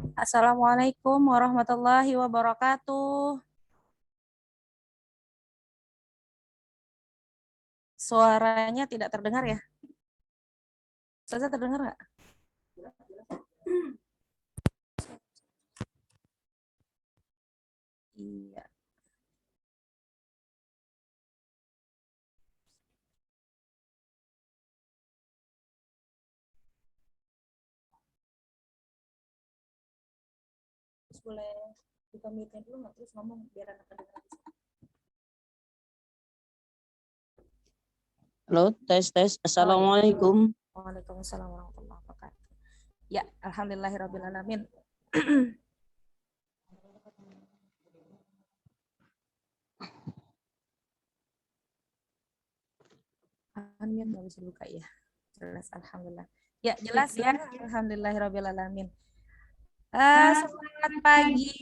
Assalamualaikum warahmatullahi wabarakatuh. Suaranya tidak terdengar ya? Ustazah terdengar nggak? Iya. Terus boleh buka mute dulu nggak? Terus ngomong biar anak terdengar. Halo, tes. Oh ya. Assalamualaikum. Waalaikumsalam warahmatullahi wabarakatuh. Ya, alhamdulillahirrabbilalamin. Unmute nggak bisa buka ya? Jelas, alhamdulillah. Ya, jelas ya. Alhamdulillahirrabbilalamin. Selamat pagi.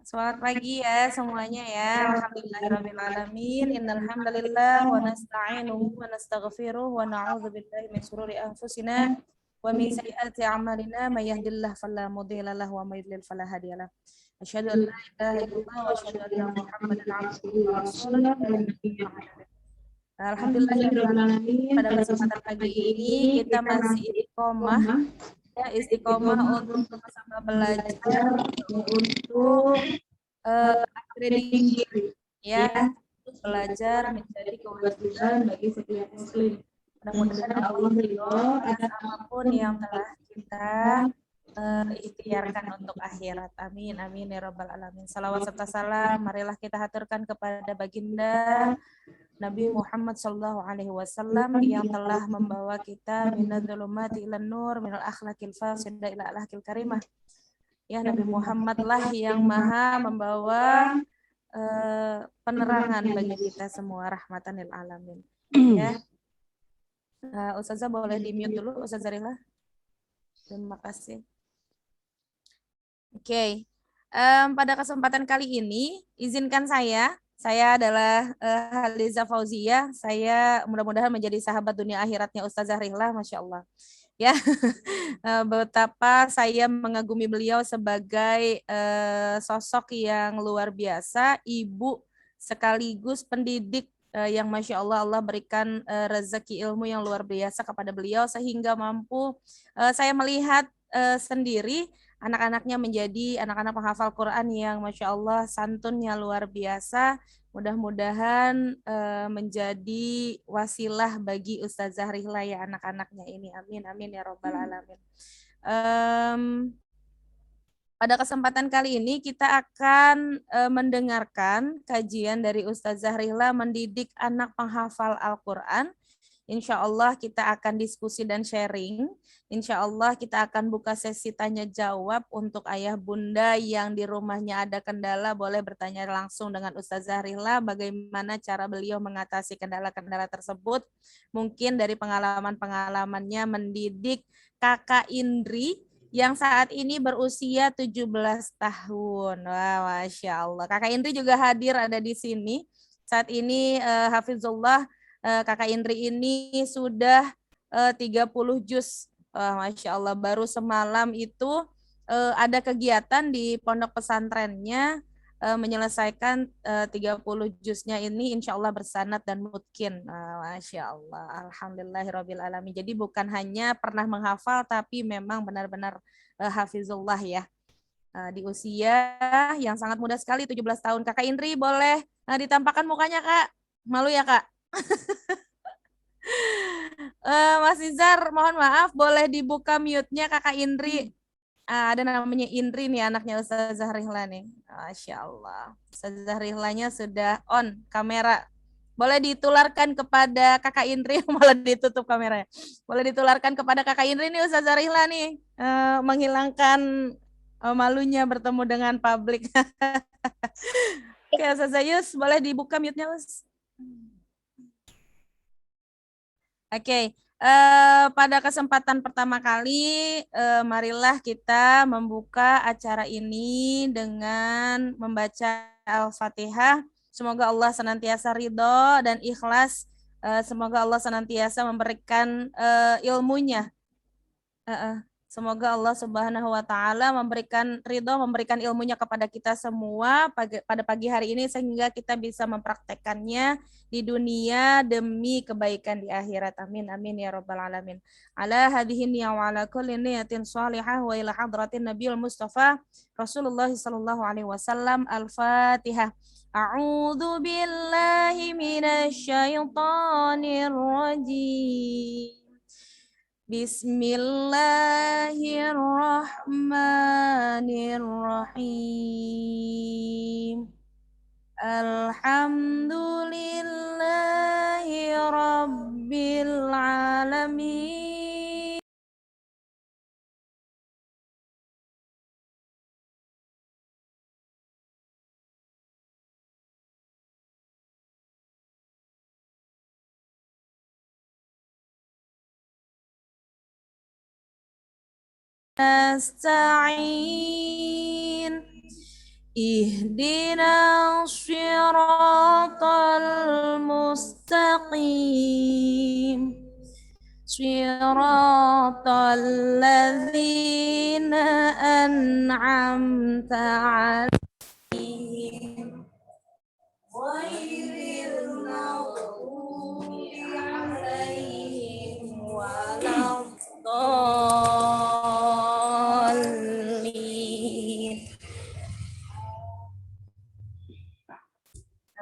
Selamat pagi ya semuanya ya. Alhamdulillahirrabbilalamin. Innal hamdalillah wa nasta'inuhu wa nastaghfiruh wa na'udzu billahi min shururi anfusina wa min sayyiati a'malina may yahdihillahu fala mudilla lahu wa may yudlil fala hadiyalah. Asyhadu an la ilaha illallah wa asyhadu anna Muhammadan abduhu wa rasuluh. Alhamdulillahirrabbilalamin. Pada kesempatan pagi ini kita masih istiqomah untuk sama belajar untuk trading diri ya, belajar menjadi kewajiban bagi setiap muslim. Mudah-mudahan Allah ridho atas apapun yang telah kita ikhtiarkan untuk akhirat. Amin amin ya rabbal alamin. Salawat serta salam marilah kita haturkan kepada baginda Nabi Muhammad sallallahu alaihi wasallam yang telah membawa kita minadz-dzulumati ilan nur, minal akhlaqil fasidah ila akhlaqil karimah. Ya, Nabi Muhammad lah yang maha membawa penerangan bagi kita semua, rahmatan lil alamin. Ya. Ustazah boleh di mute dulu, Ustazah Rila. Terima kasih. Oke. Pada kesempatan kali ini, izinkan saya adalah Haliza Fauzia. Saya mudah-mudahan menjadi sahabat dunia akhiratnya Ustazah Rila, Masya Allah. Ya, betapa saya mengagumi beliau sebagai sosok yang luar biasa, ibu sekaligus pendidik yang Masya Allah Allah berikan rezeki ilmu yang luar biasa kepada beliau sehingga mampu saya melihat sendiri anak-anaknya menjadi anak-anak penghafal Quran yang Masya Allah santunnya luar biasa. Mudah-mudahan menjadi wasilah bagi Ustazah Rihla ya anak-anaknya ini. Amin, amin ya robbal alamin. Pada kesempatan kali ini kita akan mendengarkan kajian dari Ustazah Rihla mendidik anak penghafal Al-Quran. Insya Allah kita akan diskusi dan sharing. Insya Allah kita akan buka sesi tanya jawab untuk ayah bunda yang di rumahnya ada kendala boleh bertanya langsung dengan Ustazah Rihla bagaimana cara beliau mengatasi kendala-kendala tersebut. Mungkin dari pengalaman-pengalamannya mendidik kakak Indri yang saat ini berusia 17 tahun. Wah, Masya Allah. Kakak Indri juga hadir ada di sini. Saat ini Hafizullah Kakak Indri ini sudah 30 juz. Masya Allah, baru semalam itu ada kegiatan di pondok pesantrennya menyelesaikan 30 juznya ini insya Allah bersanad dan mutkin. Masya Allah, alhamdulillahirabbil alamin. Jadi bukan hanya pernah menghafal tapi memang benar-benar hafizullah ya. Di usia yang sangat muda sekali 17 tahun. Kakak Indri boleh ditampakkan mukanya Kak? Malu ya Kak? Mas Izar, mohon maaf, boleh dibuka mute-nya Kakak Indri. Ada namanya Indri nih, anaknya Ustazah Rihla nih. Masya Allah. Ustazah Rihlanya sudah on kamera. Boleh ditularkan kepada Kakak Indri, malah ditutup kameranya. Boleh ditularkan kepada Kakak Indri nih Ustazah Rihla nih. Menghilangkan malunya bertemu dengan publik. Oke, Ustazah Yus, boleh dibuka mute-nya, Ustaz? Oke, pada kesempatan pertama kali, marilah kita membuka acara ini dengan membaca Al-Fatihah. Semoga Allah senantiasa ridho dan ikhlas. Semoga Allah senantiasa memberikan ilmunya Semoga Allah Subhanahu wa taala memberikan ridho, memberikan ilmunya kepada kita semua pada pagi hari ini sehingga kita bisa mempraktekannya di dunia demi kebaikan di akhirat. Amin amin ya rabbal alamin. Ala hadhihi niyya wa ala kulli niyatin shalihah wa ila hadratin nabiyil mustafa Rasulullah sallallahu alaihi wasallam. Al-Fatihah. A'udzu billahi minasy syaithanir rajim. Bismillahirrahmanirrahim. Alhamdulillahi Rabbil Alamin. Nasta'in. Ihdinas siratal mustaqim. Siratal ladzina an'amta 'alaihim ghairil maghdubi 'alaihim waladdallin.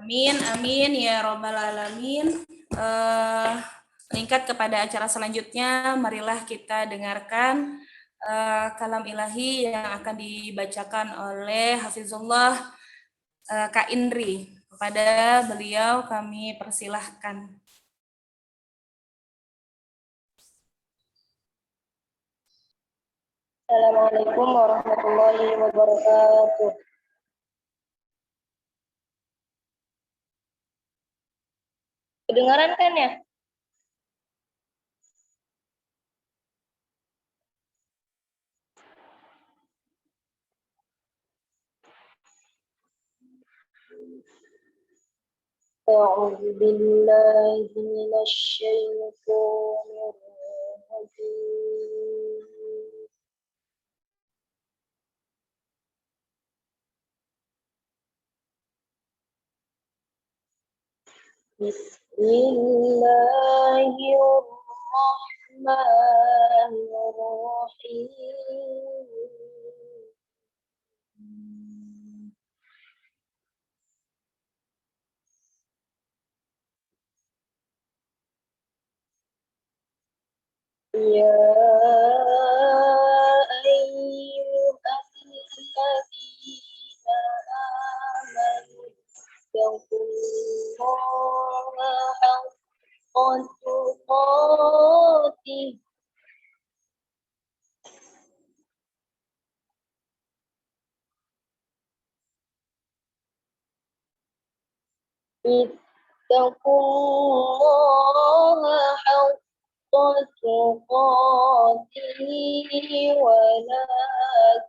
Amin, amin ya robbal alamin. Meningkat kepada acara selanjutnya, marilah kita dengarkan kalam ilahi yang akan dibacakan oleh Hafizullah Kak Indri. Kepada beliau kami persilahkan. Assalamualaikum warahmatullahi wabarakatuh. Kedengaran kan ya? A'udzu billahi minasy syaithanir rajim. Bismillahirrahmanirrahim. Ya ayyuhalladzina amanu yaqullaha haqqa tuqatih ittaqullaha haqqa tuqatih wa la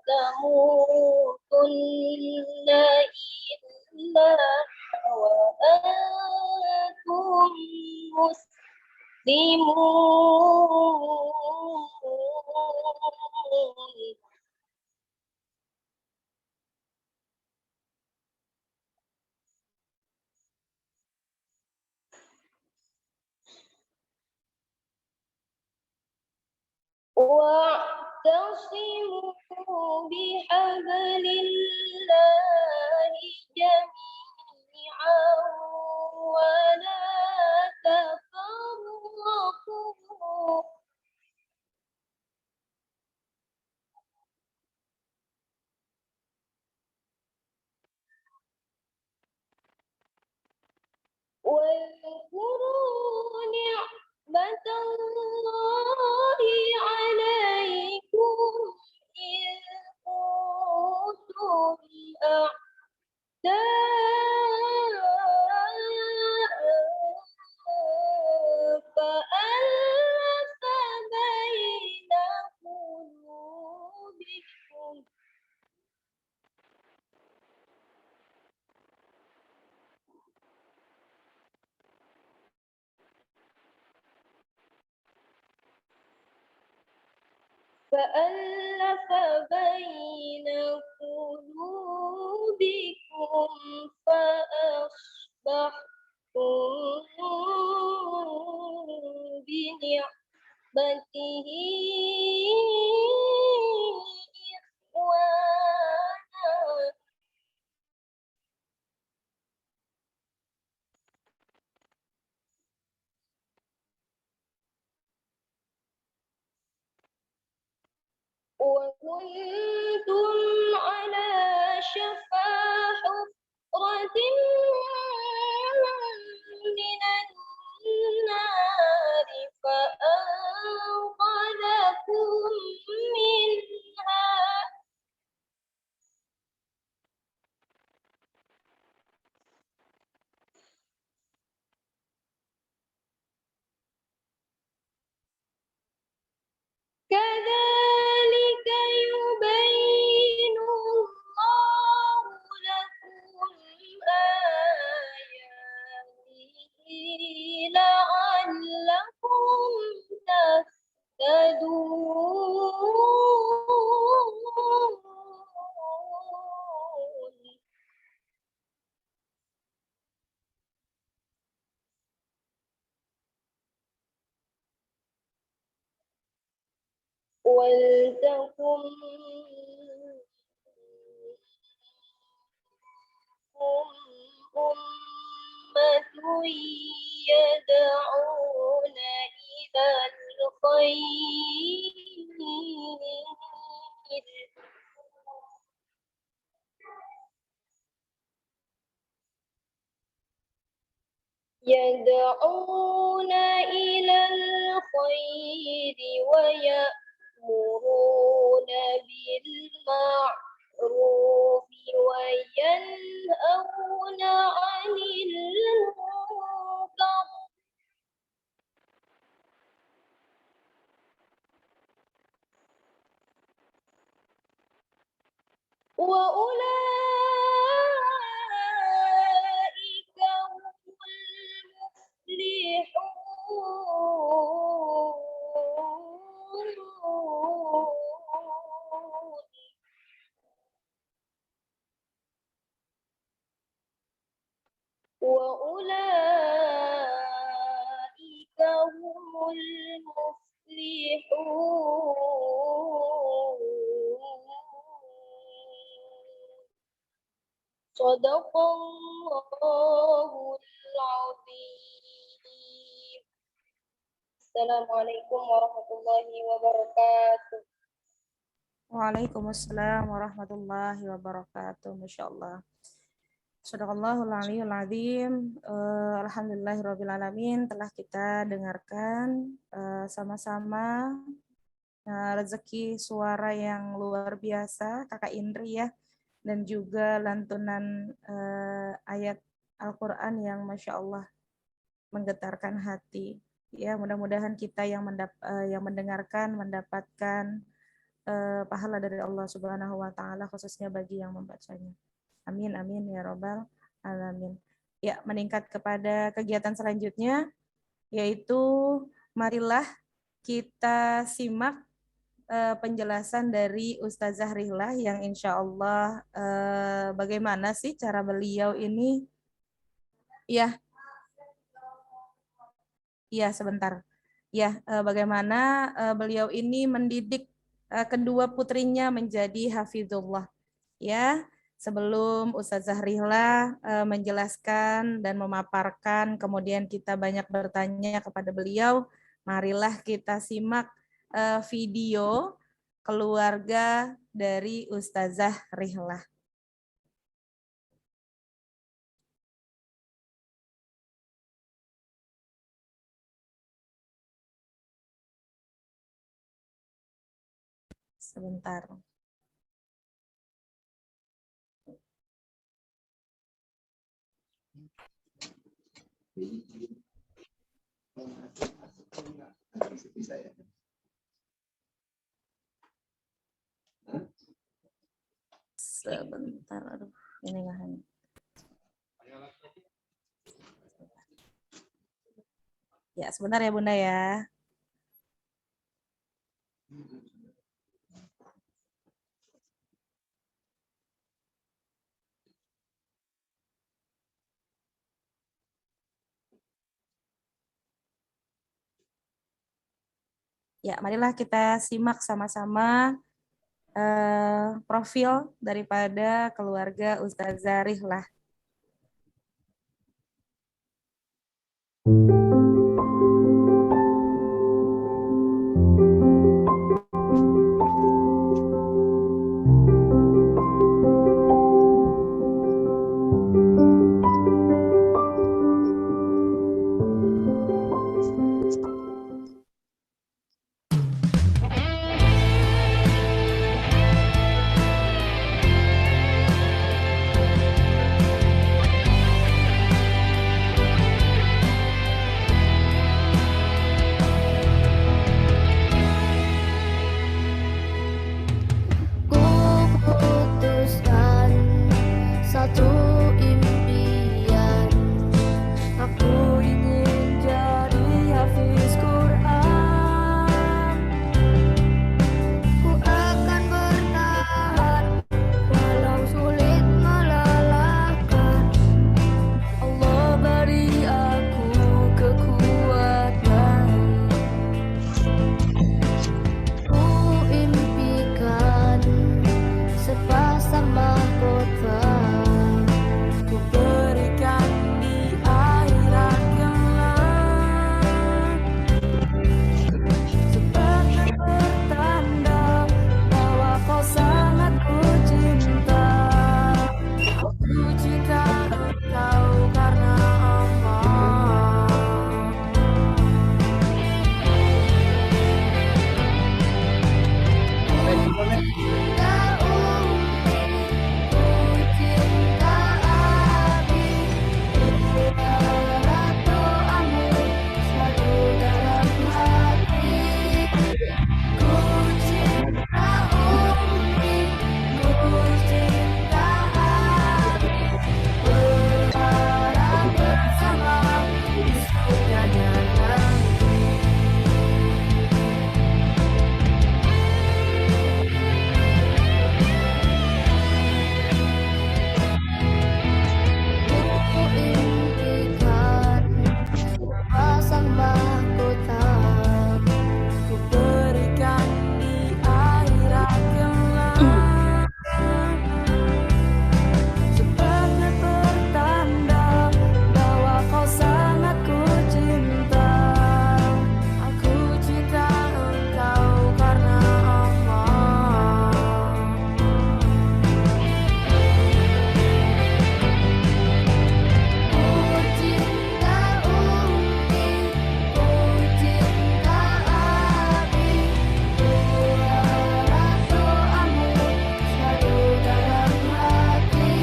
tamutunna illa wa antum muslimun. واعتصموا بحبل الله جميعا ولا تفرقوا واذكروا نعمة الله عليكم إذ كنتم أعداء فألف بين قلوبكم فأصبحتم بنعمته إخوانا وكنتم على شفا حفرة من النار فأنقذكم منها كذلك يبين الله لكم آياته لعلكم تهتدون ولتكن أمة يدعون إلى الخير يدعون إلى الخير ويأمرون بالمعروف وينهون عن المنكر وأولئك هم المفلحون وأولئك هم المفلحون صدق الله العظيم. Assalamualaikum warahmatullahi wabarakatuh. Waalaikumsalam warahmatullahi wabarakatuh. Masya Allah. Sadaqallahul aliyul azim. Alhamdulillahirabbil alamin. Telah kita dengarkan sama-sama rezeki suara yang luar biasa Kakak Indri ya, dan juga lantunan ayat Al-Qur'an yang Masya Allah menggetarkan hati. Ya, mudah-mudahan kita yang mendengarkan mendapatkan pahala dari Allah Subhanahu wa taala, khususnya bagi yang membacanya. Amin amin ya robbal alamin. Ya, meningkat kepada kegiatan selanjutnya, yaitu marilah kita simak penjelasan dari Ustazah Rihlah yang insya Allah bagaimana sih cara beliau ini. Ya sebentar. Ya, bagaimana beliau ini mendidik kedua putrinya menjadi hafizullah. Ya, sebelum Ustazah Rihlah menjelaskan dan memaparkan, kemudian kita banyak bertanya kepada beliau, marilah kita simak video keluarga dari Ustazah Rihlah. Sebentar. Sebentar, aduh, ini nggak hanya. Ya, sebentar ya Bunda ya. Ya, marilah kita simak sama-sama profil daripada keluarga Ustazah Rihlah. Kuputuskan satu impian, aku ingin jadi hafiz Quran. Ku akan bertahan walau sulit melelahkan. Allah beri aku kekuatan. Ku impikan sepasang mahkota, ku berikan di akhirat kelak, sebagai pertanda bahwa kau sangat ku cinta. Ku cinta engkau karena Allah. Ku impikan sepasang mahkota, ku berikan di akhirat kelak, sebagai pertanda bahwa kau sangat ku cinta. Aku cinta engkau karena Allah. Ku cinta Umi, ku cinta Abi, ku harap doamu selalu dalam hati.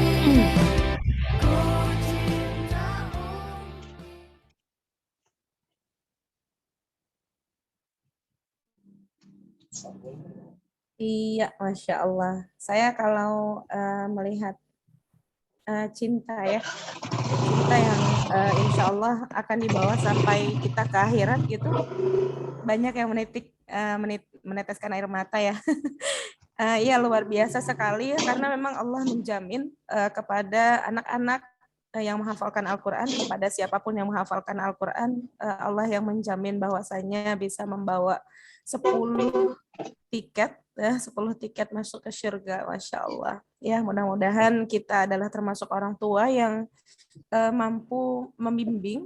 Ku cinta Umi. Iya, Masya Allah. Saya kalau melihat cinta ya, cinta yang insya Allah akan dibawa sampai kita ke akhirat gitu, banyak yang meneteskan air mata ya. Iya, luar biasa sekali ya, karena memang Allah menjamin kepada anak-anak yang menghafalkan Al-Quran, kepada siapapun yang menghafalkan Al-Quran, Allah yang menjamin bahwasanya bisa membawa 10 tiket, 10 tiket masuk ke surga, Masya Allah. Ya, mudah-mudahan kita adalah termasuk orang tua yang mampu membimbing,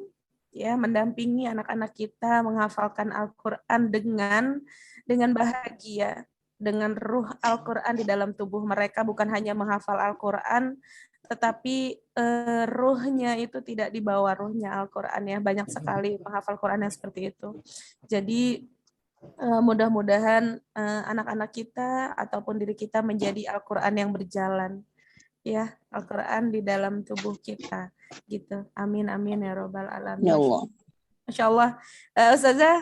ya, mendampingi anak-anak kita menghafalkan Al-Quran dengan bahagia, dengan ruh Al-Quran di dalam tubuh mereka, bukan hanya menghafal Al-Quran, tetapi ruhnya itu tidak dibawa ruhnya Al-Quran ya. Banyak sekali menghafal Quran yang seperti itu. Jadi mudah-mudahan anak-anak kita ataupun diri kita menjadi Al-Quran yang berjalan, ya, Al-Quran di dalam tubuh kita, gitu. Amin amin ya robbal alamin. Ya Allah. Masya Allah. Ustazah,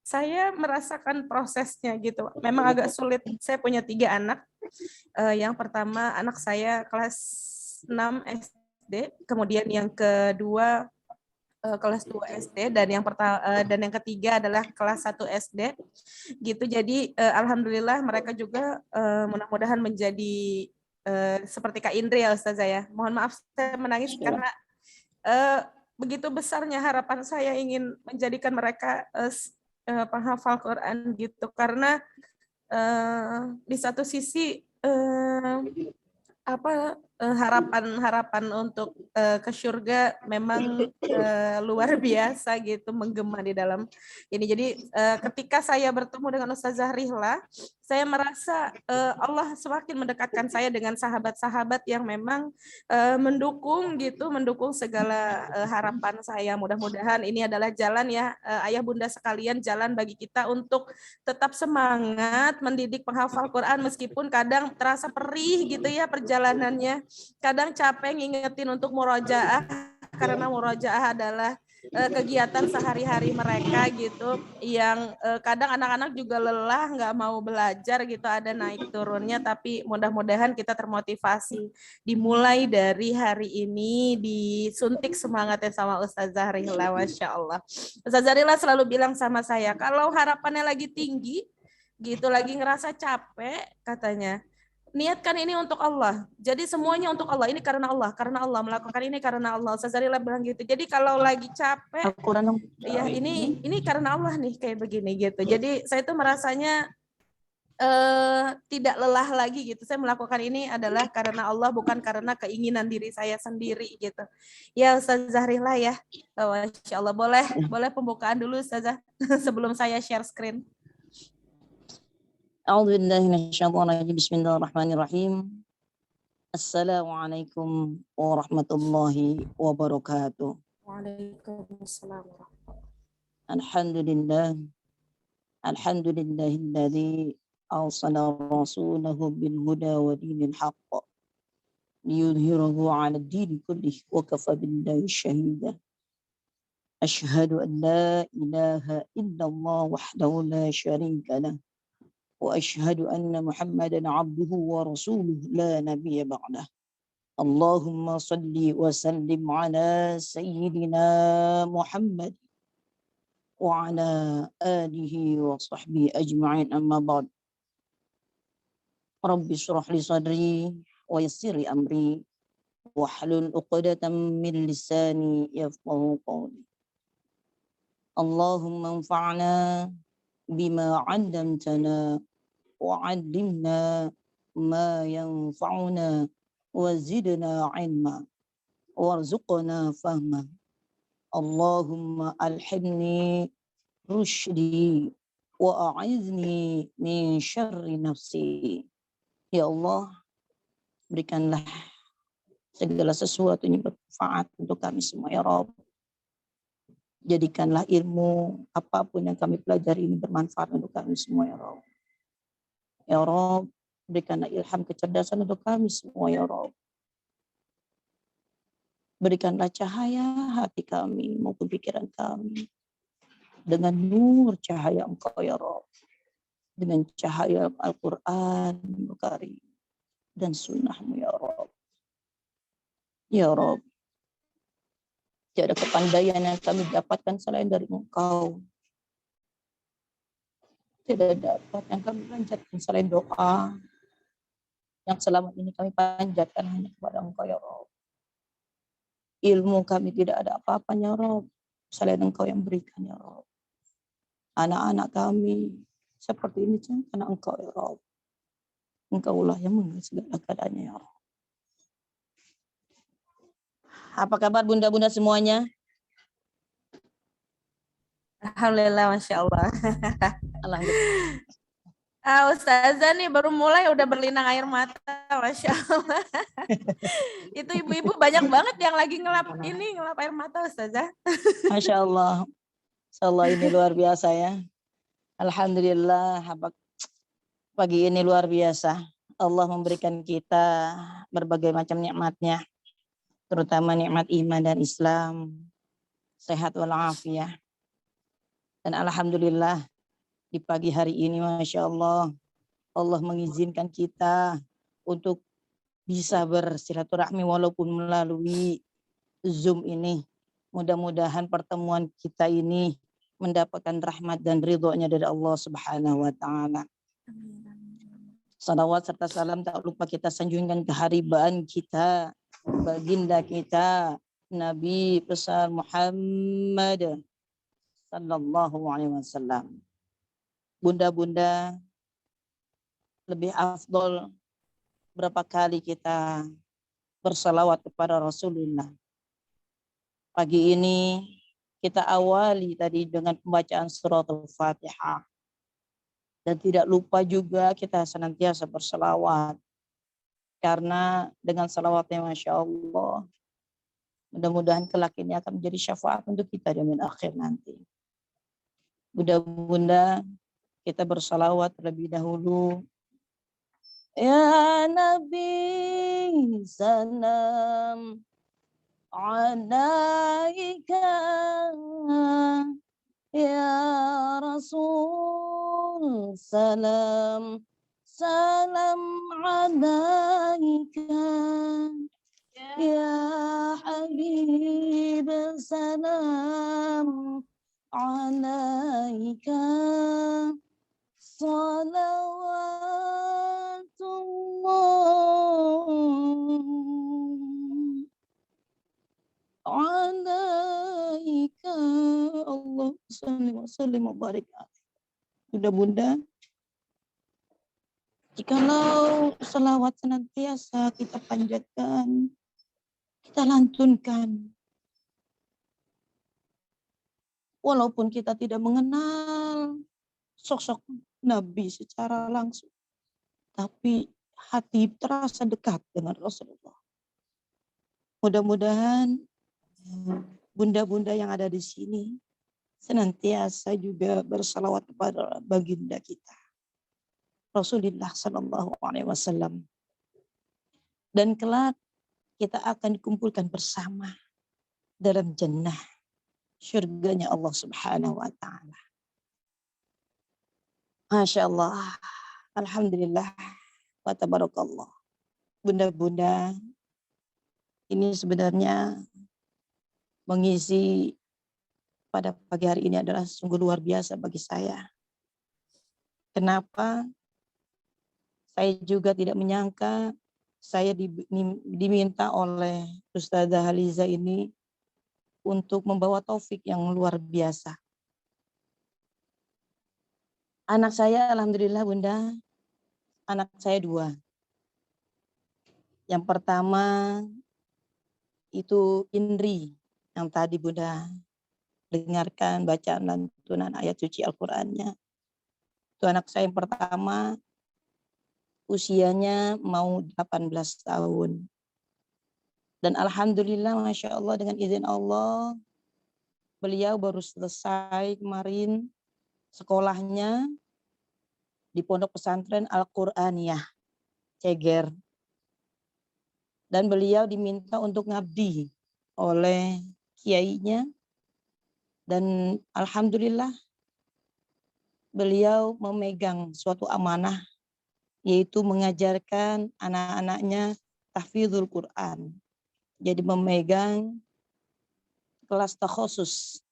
saya merasakan prosesnya gitu. Memang agak sulit. Saya punya 3 anak. Yang pertama anak saya kelas 6 SD, kemudian yang kedua kelas 2 SD, dan yang ketiga adalah kelas 1 SD gitu. Jadi alhamdulillah mereka juga mudah-mudahan menjadi seperti Kak Indri ya Ustazah ya. Mohon maaf saya menangis karena begitu besarnya harapan saya ingin menjadikan mereka penghafal Quran gitu, karena di satu sisi harapan untuk ke surga memang luar biasa gitu, menggema di dalam ini. Jadi ketika saya bertemu dengan Ustazah Rihla, saya merasa Allah semakin mendekatkan saya dengan sahabat-sahabat yang memang mendukung segala harapan saya. Mudah-mudahan ini adalah jalan ya, ayah bunda sekalian, jalan bagi kita untuk tetap semangat mendidik penghafal Quran meskipun kadang terasa perih gitu ya perjalanannya. Kadang capek ngingetin untuk murojaah karena murojaah adalah kegiatan sehari-hari mereka gitu, yang kadang anak-anak juga lelah, nggak mau belajar gitu, ada naik turunnya, tapi mudah-mudahan kita termotivasi. Dimulai dari hari ini disuntik semangatnya sama Ustazah Rihla, Masya Allah. Ustazah Rihla selalu bilang sama saya, kalau harapannya lagi tinggi, gitu, lagi ngerasa capek, katanya, niatkan ini untuk Allah. Jadi semuanya untuk Allah. Ini karena Allah melakukan ini karena Allah. Ustazah Rihla bilang gitu. Jadi kalau lagi capek, ya ini karena Allah nih kayak begini gitu. Jadi saya tuh merasanya tidak lelah lagi gitu. Saya melakukan ini adalah karena Allah, bukan karena keinginan diri saya sendiri gitu. Ya Ustazah Rihla ya. Masya Allah, boleh pembukaan dulu Ustazah sebelum saya share screen. أعوذ بالله من الشيطان الرجيم بسم الله الرحمن الرحيم السلام عليكم ورحمة الله وبركاته Waalaikumsalam. الحمد لله الذي أرسل رسوله بالهدى ودين الحق ليظهره على الدين كله وكفى بالله شهيدا أشهد أن لا إله إلا الله وحده لا شريك له وأشهد أن محمدا عبده ورسوله لا نبي بعده اللهم صل وسلم على سيدنا محمد وعلى آله وصحبه أجمعين أما بعد رب اشرح لي صدري ويسر لي أمري واحلل عقدة من لساني يفقهوا قولي اللهم انفعنا بما علمتنا وعلمنا ما ينفعنا وزدنا علما وارزقنا فهما اللهم ألحمني رشدي وأعذني من شر نفسي. Ya Allah, berikanlah segala sesuatu yang bermanfaat untuk kami semua ya Rabb. Jadikanlah ilmu apapun yang kami pelajari ini bermanfaat untuk kami semua ya Rabb. Ya Rabb, berikanlah ilham kecerdasan untuk kami semua ya Rabb. Berikanlah cahaya hati kami maupun pikiran kami dengan nur cahaya Engkau ya Rabb. Dengan cahaya Al-Quran Al-Karim dan sunnah-Mu ya Rabb. Ya Rabb, tiada kepandaian yang kami dapatkan selain dari Engkau. Tidak dapat yang kami panjatkan selain doa yang selama ini kami panjatkan hanya kepada Engkau ya Rabb. Ilmu kami tidak ada apa-apanya Rabb selain Engkau yang berikan ya Rabb. Anak-anak kami seperti ini karena Engkau ya Rabb. Engkaulah yang mengurus segala keadaannya ya Rabb. Apa kabar bunda-bunda semuanya? Alhamdulillah, Masya Allah. Alhamdulillah. Ustazah nih baru mulai udah berlinang air mata, Masya Allah. Itu ibu-ibu banyak banget yang lagi ngelap air mata Ustazah. Masya Allah. Masya Allah, ini luar biasa ya. Alhamdulillah, pagi ini luar biasa. Allah memberikan kita berbagai macam nikmatnya, terutama nikmat iman dan Islam, sehat walafiat. Dan alhamdulillah di pagi hari ini Masya Allah, Allah mengizinkan kita untuk bisa bersilaturahmi walaupun melalui Zoom ini. Mudah-mudahan pertemuan kita ini mendapatkan rahmat dan ridhonya dari Allah Subhanahu wa Ta'ala. Salawat serta salam tak lupa kita sanjungkan keharibaan kita, baginda kita, Nabi besar Muhammad sallallahu alaihi wasallam. Bunda-bunda, lebih afdol berapa kali kita bersalawat kepada Rasulullah. Pagi ini kita awali tadi dengan pembacaan surat Al-Fatihah. Dan tidak lupa juga kita senantiasa bersalawat. Karena dengan salawatnya Masya Allah, mudah-mudahan kelak ini akan menjadi syafaat untuk kita di yaumil akhir nanti. Bunda-bunda, kita bersalawat terlebih dahulu. Ya Nabi salam alaika, ya Rasul salam salam alaika, ya Habib salam alaika, salawatullah alaika, Allah salli wa sallim wa barik alaik. Bunda-bunda, jikalau selawat senantiasa kita panjatkan, kita lantunkan, walaupun kita tidak mengenal sosok Nabi secara langsung, tapi hati terasa dekat dengan Rasulullah. Mudah-mudahan bunda-bunda yang ada di sini senantiasa juga bersalawat kepada baginda kita, Rasulullah Sallallahu Alaihi Wasallam. Dan kelak kita akan dikumpulkan bersama dalam jannah, syurganya Allah Subhanahu Wa Taala. Masya Allah, alhamdulillah, wa tabarakallah. Bunda-bunda, ini sebenarnya mengisi pada pagi hari ini adalah sungguh luar biasa bagi saya. Kenapa? Saya juga tidak menyangka saya diminta oleh Ustazah Haliza ini untuk membawa taufik yang luar biasa. Anak saya, alhamdulillah Bunda, anak saya 2. Yang pertama itu Indri, yang tadi Bunda dengarkan bacaan lantunan ayat suci Al-Qur'annya. Itu anak saya yang pertama, usianya mau 18 tahun. Dan alhamdulillah, Masya Allah, dengan izin Allah, beliau baru selesai kemarin sekolahnya di Pondok Pesantren Al-Qur'aniyah, Ceger. Dan beliau diminta untuk ngabdi oleh kiainya. Dan alhamdulillah beliau memegang suatu amanah, yaitu mengajarkan anak-anaknya tahfidzul Quran. Jadi memegang kelas takhusus.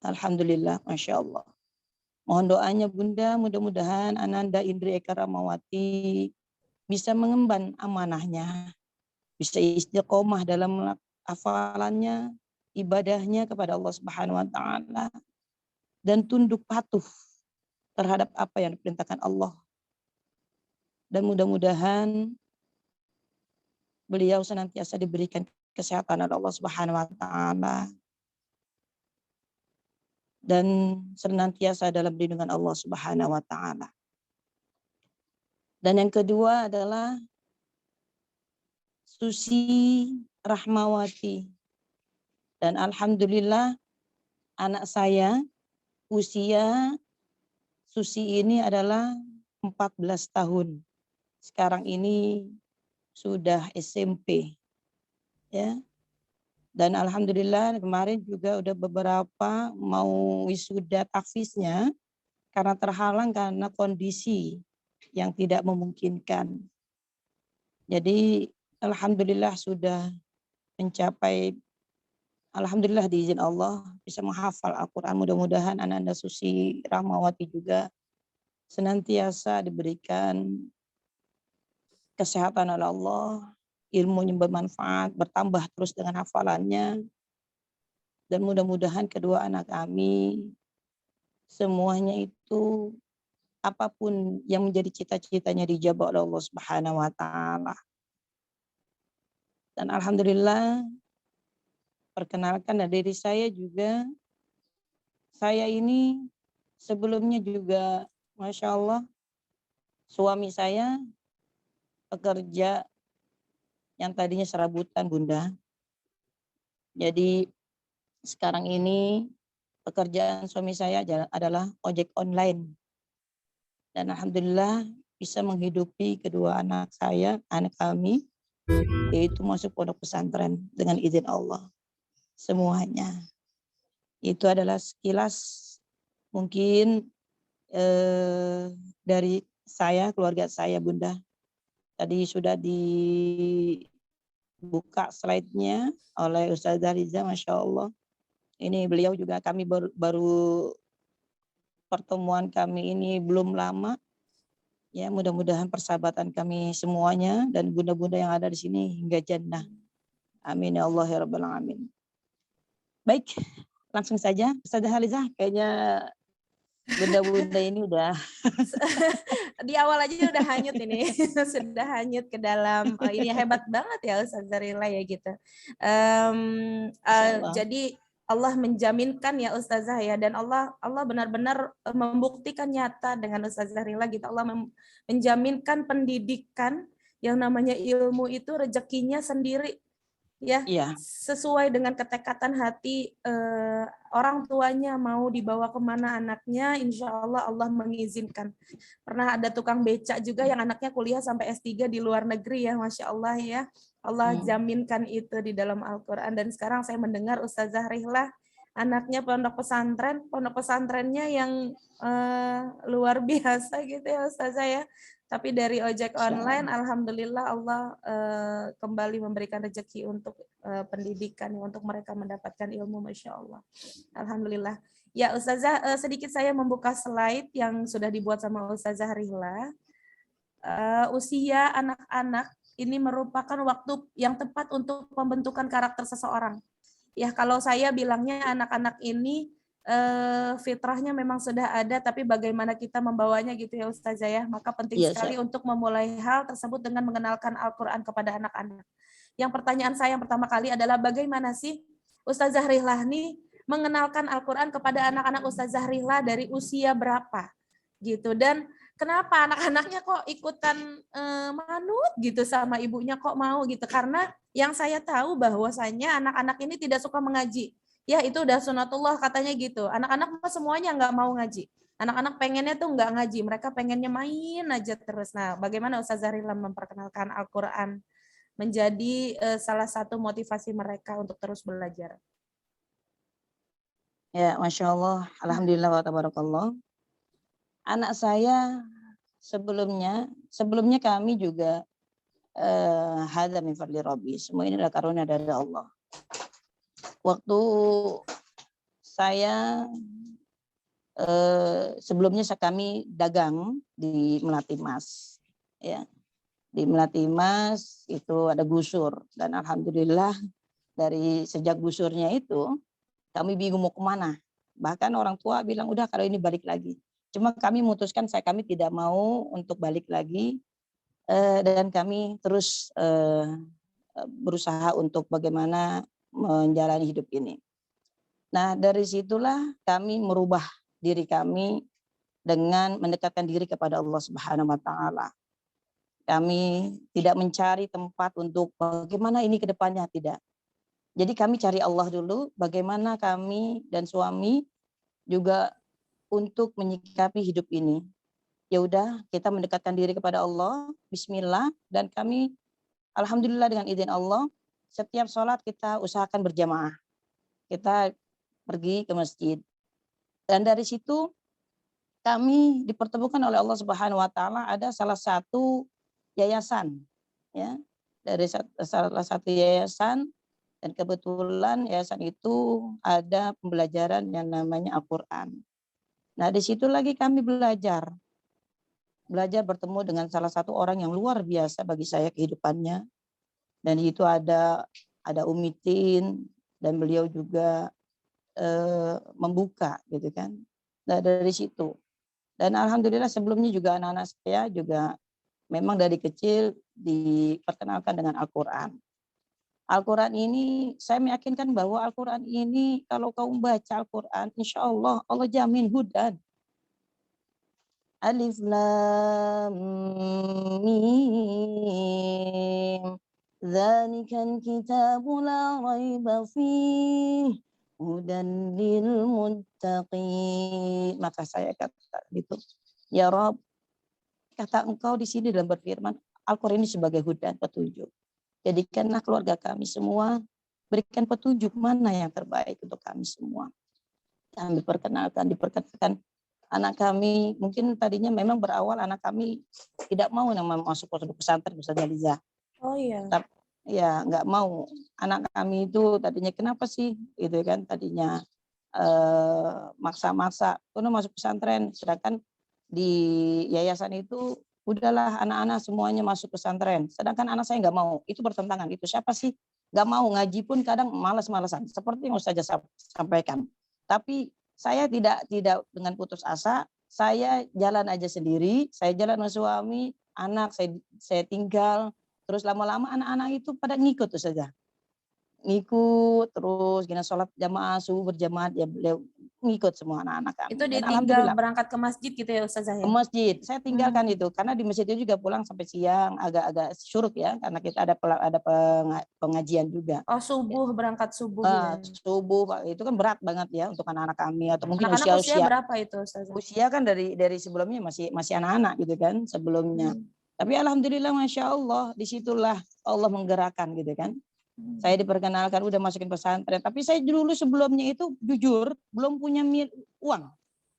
Alhamdulillah, Masya Allah. Mohon doanya Bunda, mudah-mudahan Ananda Indri Eka Ramawati bisa mengemban amanahnya, bisa istiqomah dalam hafalannya, ibadahnya kepada Allah Subhanahu Wa Taala, dan tunduk patuh terhadap apa yang diperintahkan Allah. Dan mudah-mudahan beliau senantiasa diberikan kesehatan oleh Allah Subhanahu Wa Taala dan senantiasa dalam lindungan Allah Subhanahu Wa Taala. Dan yang kedua adalah Susi Rahmawati. Dan alhamdulillah anak saya usia Susi ini adalah 14 tahun. Sekarang ini sudah SMP. Ya. Dan alhamdulillah kemarin juga udah beberapa mau wisuda tahfiznya karena terhalang karena kondisi yang tidak memungkinkan. Jadi alhamdulillah sudah mencapai, alhamdulillah diizin Allah bisa menghafal Al-Quran. Mudah-mudahan anak-anak Susi Rahmawati juga senantiasa diberikan kesehatan oleh Allah ilmunya bermanfaat, bertambah terus dengan hafalannya. Dan mudah-mudahan kedua anak kami semuanya itu apapun yang menjadi cita-citanya dijabah oleh Allah Subhanahu wa taala. Dan alhamdulillah, perkenalkan dari saya juga, saya ini sebelumnya juga Masya Allah, suami saya pekerja yang tadinya serabutan Bunda. Jadi sekarang ini pekerjaan suami saya adalah ojek online. Dan alhamdulillah bisa menghidupi kedua anak saya, anak kami, yaitu masuk pondok pesantren dengan izin Allah. Semuanya. Itu adalah sekilas mungkin dari saya, keluarga saya Bunda. Tadi sudah dibuka slide-nya oleh Ustazah Riza, Masya Allah. Ini beliau juga kami baru pertemuan kami ini belum lama. Ya, mudah-mudahan persahabatan kami semuanya dan bunda-bunda yang ada di sini hingga jannah. Amin ya Allah ya rabbal alamin. Baik, langsung saja Ustazah Halizah, kayaknya bunda-bunda ini udah Di awal aja udah hanyut ini. Sudah hanyut ke dalam ini hebat banget ya Ustazah Rila ya gitu. Insya Allah. Jadi Allah menjaminkan ya Ustazah ya, dan Allah benar-benar membuktikan nyata dengan Ustazah Rila gitu. Allah menjaminkan pendidikan yang namanya ilmu itu rezekinya sendiri ya, Iya. sesuai dengan ketekatan hati orang tuanya mau dibawa kemana anaknya, insya Allah Allah mengizinkan. Pernah ada tukang becak juga yang anaknya kuliah sampai S3 di luar negeri ya, Masya Allah ya. Allah jaminkan itu di dalam Al-Quran. Dan sekarang saya mendengar Ustazah Rihlah, anaknya pondok pesantrennya yang luar biasa gitu ya Ustazah ya. Tapi dari ojek online, alhamdulillah Allah kembali memberikan rezeki untuk pendidikan, untuk mereka mendapatkan ilmu, Masya Allah. Alhamdulillah. Ya Ustazah, sedikit saya membuka slide yang sudah dibuat sama Ustazah Rihla. Usia anak-anak ini merupakan waktu yang tepat untuk pembentukan karakter seseorang. Ya, kalau saya bilangnya anak-anak ini fitrahnya memang sudah ada, tapi bagaimana kita membawanya gitu ya Ustazah ya. Maka penting sekali untuk memulai hal tersebut dengan mengenalkan Al-Quran kepada anak-anak. Yang pertanyaan saya yang pertama kali adalah bagaimana sih Ustazah Rihlah nih mengenalkan Al-Quran kepada anak-anak Ustazah Rihlah dari usia berapa gitu, dan kenapa anak-anaknya kok ikutan manut gitu sama ibunya, kok mau gitu? Karena yang saya tahu bahwasanya anak-anak ini tidak suka mengaji. Ya itu udah sunatullah katanya gitu. Anak-anak semuanya nggak mau ngaji. Anak-anak pengennya tuh nggak ngaji. Mereka pengennya main aja terus. Nah, bagaimana Ustazah Rihla memperkenalkan Al-Quran menjadi salah satu motivasi mereka untuk terus belajar? Ya, Masya Allah. Alhamdulillah wa tabarakallah. Anak saya sebelumnya kami juga hadza min fadli Rabbi. Semua ini adalah karunia dari Allah. Waktu saya sebelumnya kami dagang di Melati Mas, ya, di Melati Mas itu ada gusur, dan alhamdulillah dari sejak gusurnya itu kami bingung mau kemana. Bahkan orang tua bilang udah kalau ini balik lagi. Cuma kami memutuskan kami tidak mau untuk balik lagi, dan kami terus berusaha untuk bagaimana menjalani hidup ini. Nah, dari situlah kami merubah diri kami dengan mendekatkan diri kepada Allah Subhanahu wa taala. Kami tidak mencari tempat untuk bagaimana ini ke depannya, tidak. Jadi kami cari Allah dulu, bagaimana kami dan suami juga untuk menyikapi hidup ini. Ya udah, kita mendekatkan diri kepada Allah, bismillah, dan kami alhamdulillah dengan izin Allah setiap sholat kita usahakan berjamaah. Kita pergi ke masjid. Dan dari situ kami dipertemukan oleh Allah Subhanahu wa taala, ada salah satu yayasan, ya. Dari salah satu yayasan, dan kebetulan yayasan itu ada pembelajaran yang namanya Al-Qur'an. Nah, di situ lagi kami belajar bertemu dengan salah satu orang yang luar biasa bagi saya kehidupannya. Dan itu ada Umi Tin, dan beliau juga membuka gitu kan. Nah, dari situ. Dan alhamdulillah sebelumnya juga anak-anak saya juga memang dari kecil diperkenalkan dengan Al-Quran. Al-Quran ini saya meyakinkan bahwa Al-Quran ini kalau kau baca Al-Quran, insya Allah Allah jamin hudan. Alif Lam Mim. Dzalikal kitabu la raiba fih hudan lil muttaqin. Maka saya kata gitu, ya Rob, kata engkau di sini dalam berfirman, Al-Quran ini sebagai hudan, petunjuk. Jadikanlah keluarga kami semua, berikan petunjuk mana yang terbaik untuk kami semua. Kami diperkenalkan anak kami, mungkin tadinya memang berawal anak kami tidak mau yang masuk pondok pesantren, Ustazah Liza. Oh iya. Tapi ya nggak mau. Anak kami itu tadinya kenapa sih, gitu kan? Tadinya maksa-maksa, karena masuk pesantren, sedangkan di yayasan itu udahlah anak-anak semuanya masuk pesantren, sedangkan anak saya nggak mau. Itu bertentangan. Itu siapa sih nggak mau ngaji pun kadang malas-malasan, seperti yang Ustazah sampaikan. Tapi saya tidak dengan putus asa, saya jalan aja sendiri, saya jalan sama suami, anak saya tinggal, terus lama-lama anak-anak itu pada ngikut tuh saja. Ngikut terus gini, sholat jamaah subuh berjamaah, ya beliau ngikut semua anak-anak kami. Itu Dan ditinggal berangkat ke masjid gitu ya Ustazah ke ya? masjid saya tinggalkan itu, karena di masjid itu juga pulang sampai siang, agak-agak syuruk ya, karena kita ada pengajian juga. Oh subuh, berangkat subuh ya. Subuh itu kan berat banget ya untuk anak-anak kami, atau mungkin Anak-anak usia berapa itu Ustazah? usia kan dari sebelumnya masih anak-anak gitu kan sebelumnya. Tapi alhamdulillah masya Allah, disitulah Allah menggerakkan gitu kan. Saya diperkenalkan udah masukin pesantren, tapi saya dulu sebelumnya itu jujur belum punya uang,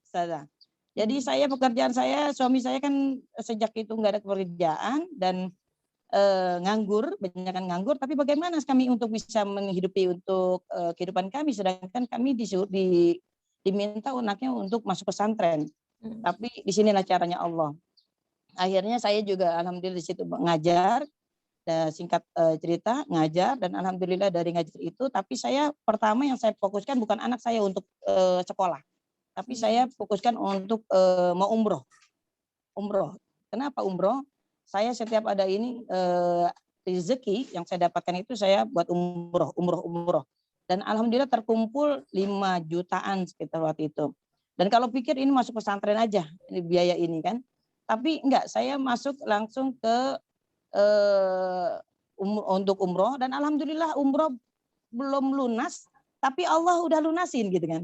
Ustazah. Jadi pekerjaan saya, suami saya kan sejak itu nggak ada pekerjaan dan nganggur, banyakkan nganggur. Tapi bagaimana kami untuk bisa menghidupi untuk kehidupan kami, sedangkan kami diminta anaknya untuk masuk pesantren. Tapi di sinilah caranya Allah. Akhirnya saya juga alhamdulillah di situ ngajar. Singkat cerita ngajar, dan alhamdulillah dari ngajar itu, tapi saya pertama yang saya fokuskan bukan anak saya untuk sekolah, tapi saya fokuskan untuk mau umroh. Kenapa umroh? Saya setiap ada ini rezeki yang saya dapatkan itu saya buat umroh, dan alhamdulillah terkumpul 5 jutaan sekitar waktu itu. Dan kalau pikir ini masuk pesantren aja ini biaya ini kan, tapi enggak, saya masuk langsung ke untuk umroh, dan alhamdulillah umroh belum lunas tapi Allah udah lunasin gitu kan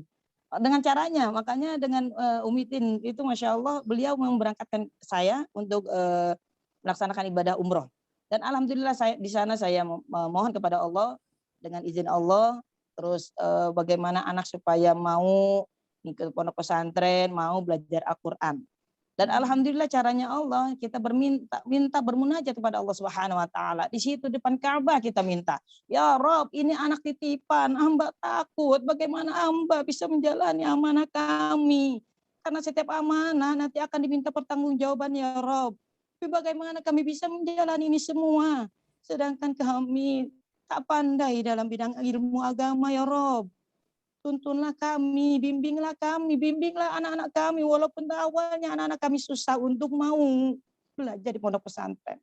dengan caranya. Makanya dengan Umi Tin itu masya Allah, beliau memberangkatkan saya untuk melaksanakan ibadah umroh, dan alhamdulillah di sana saya mohon kepada Allah dengan izin Allah, terus bagaimana anak supaya mau ikut pondok pesantren, mau belajar Al-Quran. Dan alhamdulillah caranya Allah, kita minta bermunajat kepada Allah Subhanahu wa taala. Di situ depan Ka'bah kita minta, "Ya Rob, ini anak titipan, hamba takut bagaimana hamba bisa menjalani amanah kami. Karena setiap amanah nanti akan diminta pertanggungjawaban ya Rob. Tapi bagaimana kami bisa menjalani ini semua? Sedangkan kami tak pandai dalam bidang ilmu agama ya Rob. Tuntunlah kami, bimbinglah anak-anak kami, walaupun awalnya anak-anak kami susah untuk mau belajar di pondok pesantren."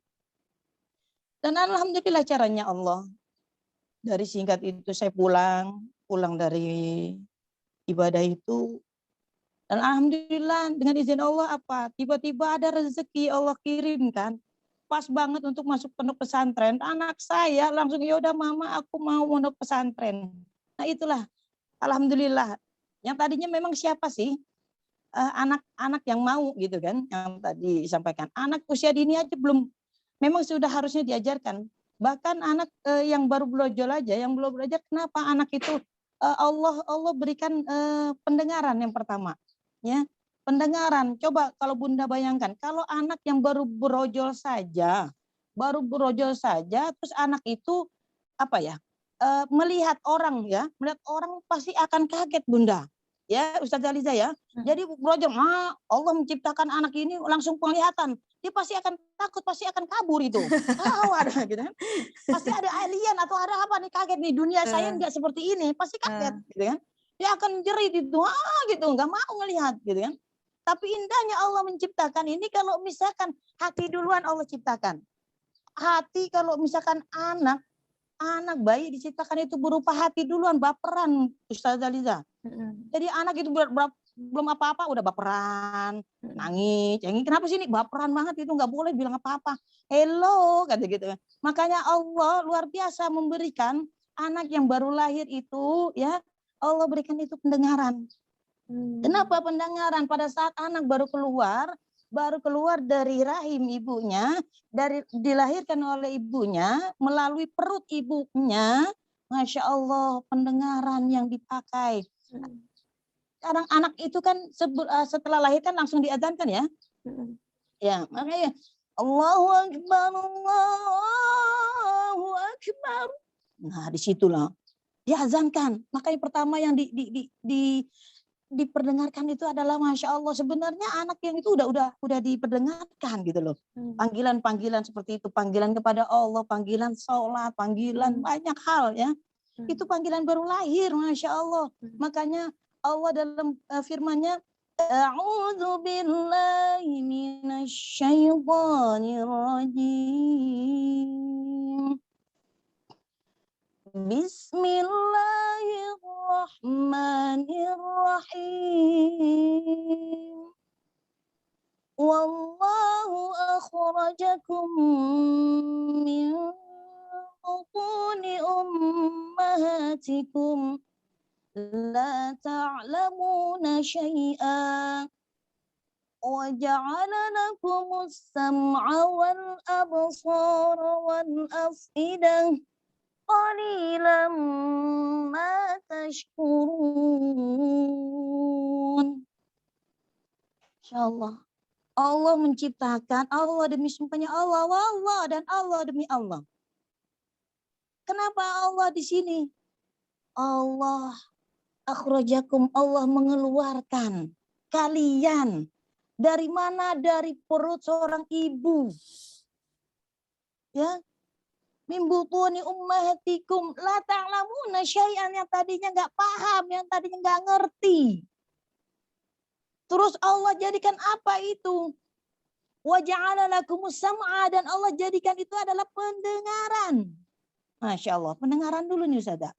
Dan alhamdulillah caranya Allah. Dari singkat itu saya pulang dari ibadah itu, dan alhamdulillah dengan izin Allah tiba-tiba ada rezeki Allah kirimkan pas banget untuk masuk pondok pesantren. Anak saya langsung, "Ya udah mama, aku mau pondok pesantren." Nah itulah alhamdulillah. Yang tadinya memang siapa sih anak-anak yang mau gitu kan, yang tadi disampaikan. Anak usia dini aja belum, memang sudah harusnya diajarkan. Bahkan anak yang baru belajar aja, yang belum belajar, kenapa anak itu Allah berikan pendengaran yang pertama. Ya, pendengaran. Coba kalau Bunda bayangkan, kalau anak yang baru berojol saja, terus anak itu melihat orang pasti akan kaget Bunda. Ya, Ustazah Aliza ya. Jadi Roger, Allah menciptakan anak ini langsung penglihatan. Dia pasti akan takut, pasti akan kabur itu. Ada gitu kan. Pasti ada alien atau ada apa nih, kaget nih, dunia saya nggak seperti ini, pasti kaget gitu kan. Dia akan jerit itu, gitu, nggak mau ngelihat gitu kan. Tapi indahnya Allah menciptakan ini kalau misalkan hati duluan Allah ciptakan. Hati kalau misalkan anak bayi diciptakan itu berupa hati duluan, baperan, Ustazah Liza. Jadi anak itu belum apa-apa udah baperan, nangis. Kenapa sih ini baperan banget, itu nggak boleh bilang apa-apa. Hello, kata gitu. Makanya Allah luar biasa memberikan anak yang baru lahir itu, ya Allah berikan itu pendengaran. Kenapa pendengaran? Pada saat anak baru keluar dari rahim ibunya, dilahirkan oleh ibunya, melalui perut ibunya, Masya Allah pendengaran yang dipakai. Sekarang anak itu kan setelah lahir kan langsung diadzankan ya. Ya, makanya Allahu Akbar, Allahu Akbar. Nah, disitulah diazankan. Makanya pertama yang diperdengarkan itu adalah Masya Allah. Sebenarnya anak yang itu udah diperdengarkan gitu loh. Panggilan-panggilan seperti itu, panggilan kepada Allah, panggilan sholat, panggilan banyak hal ya. Itu panggilan baru lahir, Masya Allah. Makanya Allah dalam firman-Nya, A'udzu billahi minasyaitonir rajim. Bismillahirrahmanirrahim. Wallahu akhrajakum min butuni ummahatikum la ta'lamuna syai'an wa ja'ala lakumus sam'a wal absara wal af'idah qalilan ma tashkurun. Insyaallah Allah menciptakan, Allah demi sumpahnya Allah, wallah, dan Allah demi Allah. Kenapa Allah di sini? Allah akhrajakum, Allah mengeluarkan kalian dari mana? Dari perut seorang ibu. Ya. Min butuni ummahatikum la ta'lamuna syai'an, yang tadinya enggak paham, yang tadinya enggak ngerti. Terus Allah jadikan apa itu? Wa ja'ala lakumus sam'a, dan Allah jadikan itu adalah pendengaran. Masya Allah, pendengaran dulu nih Ustazah.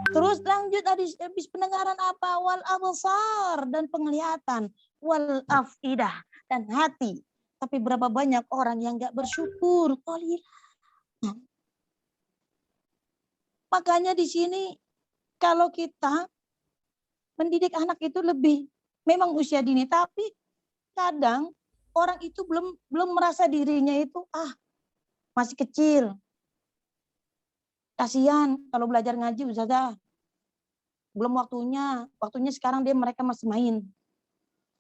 Terus lanjut habis pendengaran apa? Wal absar, dan penglihatan. Wal afidah, dan hati. Tapi berapa banyak orang yang enggak bersyukur? Makanya di sini kalau kita mendidik anak itu lebih memang usia dini, tapi kadang orang itu belum merasa dirinya itu masih kecil. Kasihan kalau belajar ngaji Ustazah. Belum waktunya sekarang mereka masih main.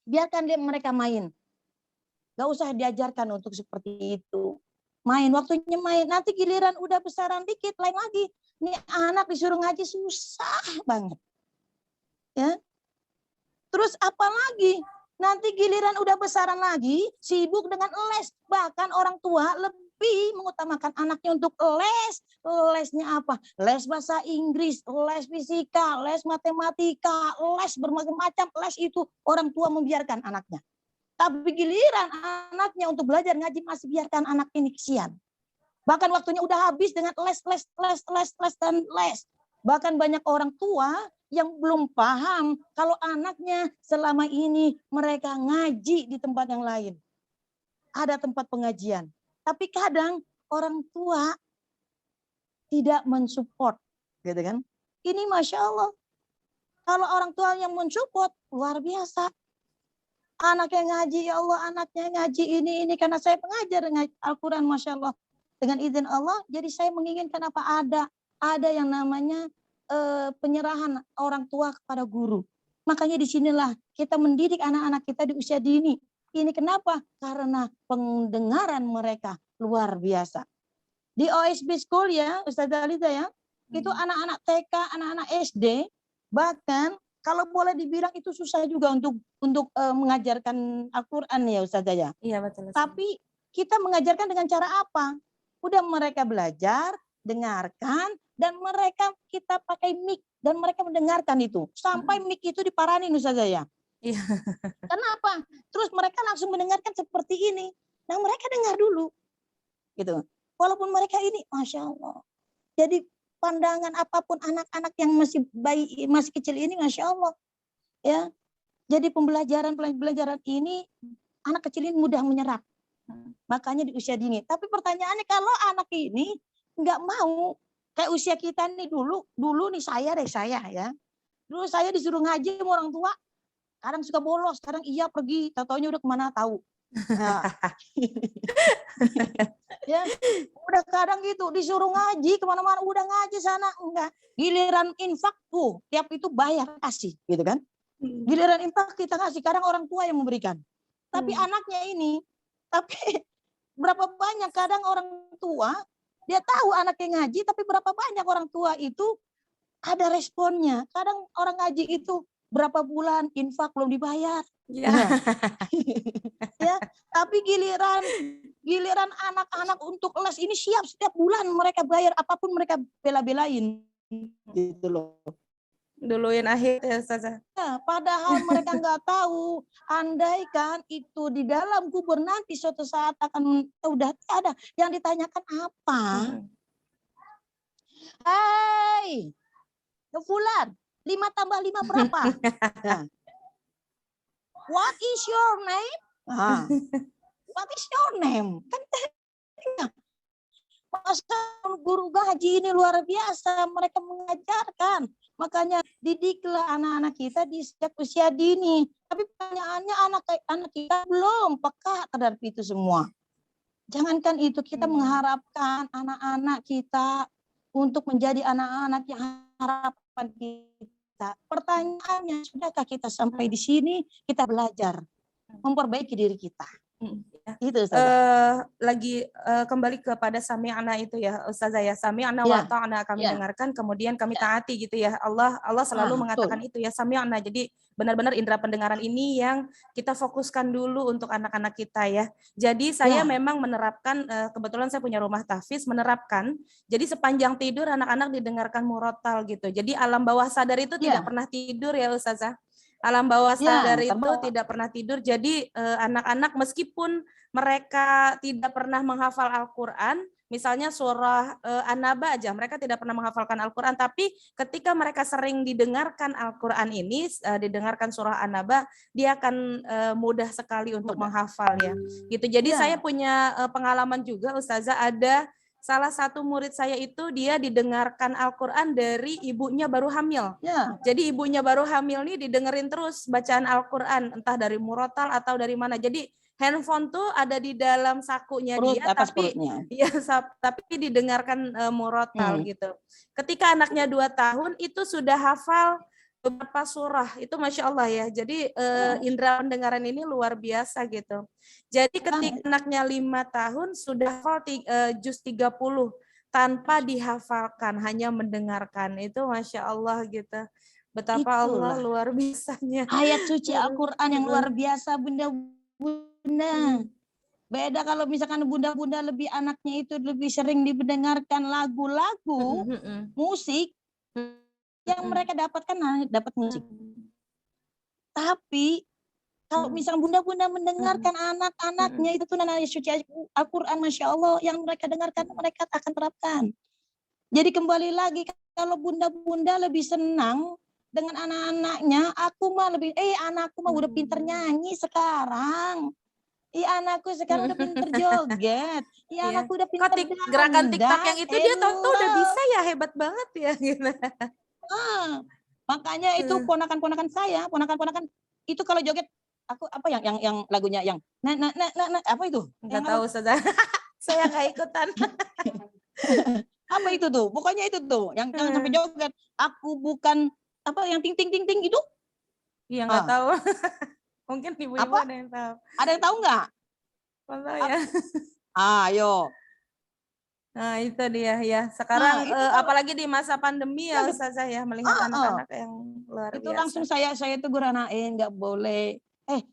Biarkan mereka main. Gak usah diajarkan untuk seperti itu. Main, waktunya main. Nanti giliran udah besaran dikit, lain lagi. Ini anak disuruh ngaji susah banget. Ya. Terus apa lagi? Nanti giliran udah besaran lagi, sibuk dengan les. Bahkan orang tua lebih mengutamakan anaknya untuk les. Lesnya apa? Les bahasa Inggris, les fisika, les matematika, les berbagai macam les itu orang tua membiarkan anaknya. Tapi giliran anaknya untuk belajar ngaji masih biarkan anak ini kesian. Bahkan waktunya udah habis dengan les. Bahkan banyak orang tua yang belum paham kalau anaknya selama ini mereka ngaji di tempat yang lain. Ada tempat pengajian. Tapi kadang orang tua tidak mensupport. Gitu kan? Ini Masya Allah. Kalau orang tua yang mensupport, luar biasa. Anaknya ngaji, ya Allah, anaknya ngaji ini karena saya pengajar Al-Quran, Masya Allah. Dengan izin Allah, jadi saya menginginkan apa ada yang namanya penyerahan orang tua kepada guru. Makanya disinilah kita mendidik anak-anak kita di usia dini. Ini kenapa? Karena pendengaran mereka luar biasa. Di OSB School ya, Ustazah Aliza ya, itu anak-anak TK, anak-anak SD, bahkan kalau boleh dibilang itu susah juga untuk mengajarkan Al-Qur'an ya Ustazah ya. Iya betul. Tapi kita mengajarkan dengan cara apa? Udah mereka belajar, dengarkan, dan mereka kita pakai mic dan mereka mendengarkan itu. Sampai mic itu diparanin Ustazah ya. Iya. Kenapa? Terus mereka langsung mendengarkan seperti ini. Nah mereka dengar dulu. Gitu. Walaupun mereka ini, Masya Allah. Jadi pandangan apapun anak-anak yang masih bayi, masih kecil ini, Masya Allah. Ya. Jadi pembelajaran ini, anak kecil ini mudah menyerap. Makanya di usia dini. Tapi pertanyaannya kalau anak ini nggak mau, kayak usia kita nih dulu nih saya ya. Dulu saya disuruh ngaji sama orang tua, kadang suka bolos, kadang iya pergi, tahu-taunya udah kemana tahu. Nah. Ya, udah kadang gitu disuruh ngaji kemana-mana, udah ngaji sana enggak. Giliran infak tuh tiap itu bayar kasih, gitu kan? Giliran infak kita kasih, kadang orang tua yang memberikan. Tapi anaknya ini, tapi berapa banyak kadang orang tua dia tahu anaknya ngaji, tapi berapa banyak orang tua itu ada responnya. Kadang orang ngaji itu berapa bulan infak belum dibayar. Ya. Ya, tapi giliran anak-anak untuk les ini siap setiap bulan mereka bayar apapun mereka bela-belain gitu loh. Duluin akhir ya Ustazah. Nah, padahal mereka nggak tahu, andaikan itu di dalam kubur nanti suatu saat akan udah ada yang ditanyakan apa? Hai, Fulan, 5 tambah 5 berapa? Nah, what is your name? What is your name? Kan masa guru gaji ini luar biasa, mereka mengajarkan. Makanya didiklah anak-anak kita di sejak usia dini. Tapi pertanyaannya anak kita belum peka terhadap itu semua. Jangankan itu, kita mengharapkan anak-anak kita untuk menjadi anak-anak yang harapan kita. Pertanyaannya, sudahkah kita sampai di sini, kita belajar memperbaiki diri kita? Itu lagi kembali kepada sami'na itu ya Ustazah ya, sami'na wa ta'na, kami dengarkan kemudian kami taati gitu ya. Allah selalu mengatakan itu ya, sami'na. Jadi benar-benar indera pendengaran ini yang kita fokuskan dulu untuk anak-anak kita ya. Jadi saya memang menerapkan, kebetulan saya punya rumah tahfiz, menerapkan jadi sepanjang tidur anak-anak didengarkan murotal gitu. Jadi alam bawah sadar itu tidak pernah tidur ya Ustazah. Alam bawah sadar itu tidak pernah tidur. Jadi anak-anak meskipun mereka tidak pernah menghafal Al-Quran, misalnya surah An-Naba aja, mereka tidak pernah menghafalkan Al-Quran, tapi ketika mereka sering didengarkan Al-Quran ini, didengarkan surah An-Naba, dia akan mudah sekali untuk menghafalnya. Gitu. Jadi saya punya pengalaman juga Ustazah, ada salah satu murid saya itu dia didengarkan Al-Quran dari ibunya baru hamil. Jadi ibunya baru hamil nih didengerin terus bacaan Al-Quran, entah dari murotal atau dari mana. Jadi handphone tuh ada di dalam sakunya dia, tapi didengarkan murotal gitu. Ketika anaknya 2 tahun itu sudah hafal beberapa surah, itu Masya Allah ya. Jadi indera pendengaran ini luar biasa gitu. Jadi ketika anaknya 5 tahun sudah hafal juz 30 tanpa dihafalkan, hanya mendengarkan. Itu Masya Allah gitu. Betapa Allah luar biasanya. Ayat suci Al-Quran yang luar biasa bunda-bunda. Beda kalau misalkan bunda-bunda lebih anaknya itu lebih sering didengarkan lagu-lagu, musik, yang mereka dapatkan dapat musik. Tapi kalau misalnya bunda-bunda mendengarkan anak-anaknya itu tuh ayat suci Al-Quran, Masya Allah, yang mereka dengarkan mereka akan terapkan. Jadi kembali lagi, kalau bunda-bunda lebih senang dengan anak-anaknya, anakku mah udah pinter nyanyi sekarang. Anakku sekarang udah pinter joget. Anakku udah pinter dandan. Gerakan TikTok yang itu dia tahu udah bisa ya, hebat banget ya gitu. Makanya itu ponakan-ponakan saya, ponakan-ponakan itu kalau joget, aku apa yang lagunya yang apa itu? Enggak tahu Ustazah. Saya enggak ikutan. Apa itu tuh? Pokoknya itu tuh yang sampai joget. Aku bukan apa yang ting ting ting ting itu? Iya enggak tahu. Mungkin ibu-ibu ada yang tahu. Ada yang tahu enggak? Tahu ya. Ayo. Nah, itu dia ya. Sekarang Itu kalau apalagi di masa pandemi ya waduh, Ustazah ya, melihat anak-anak yang luar itu langsung biasa. saya tegur anaknya, nggak boleh.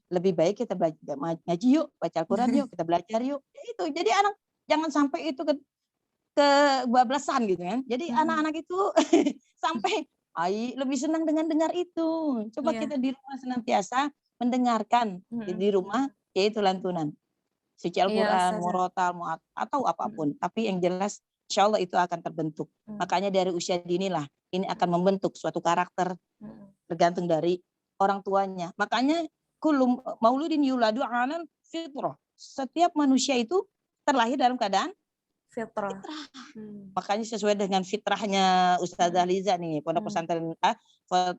Lebih baik kita belajar ngaji yuk, baca Al-Quran yuk, kita belajar yuk. Ya itu, jadi anak jangan sampai itu kebablasan gitu kan. Jadi anak-anak itu sampai lebih senang dengan dengar itu. Coba Iya. kita di rumah senantiasa mendengarkan di rumah, yaitu lantunan suci Iya, Al-Quran, Ustazah. murotal, atau apapun. Tapi yang jelas insya Allah itu akan terbentuk. Makanya dari usia dini lah ini akan membentuk suatu karakter tergantung dari orang tuanya. Makanya kullu mauludin yuladu alan fitrah. Setiap manusia itu terlahir dalam keadaan Fitrah. Makanya sesuai dengan fitrahnya Ustazah Liza nih, pondok pesantren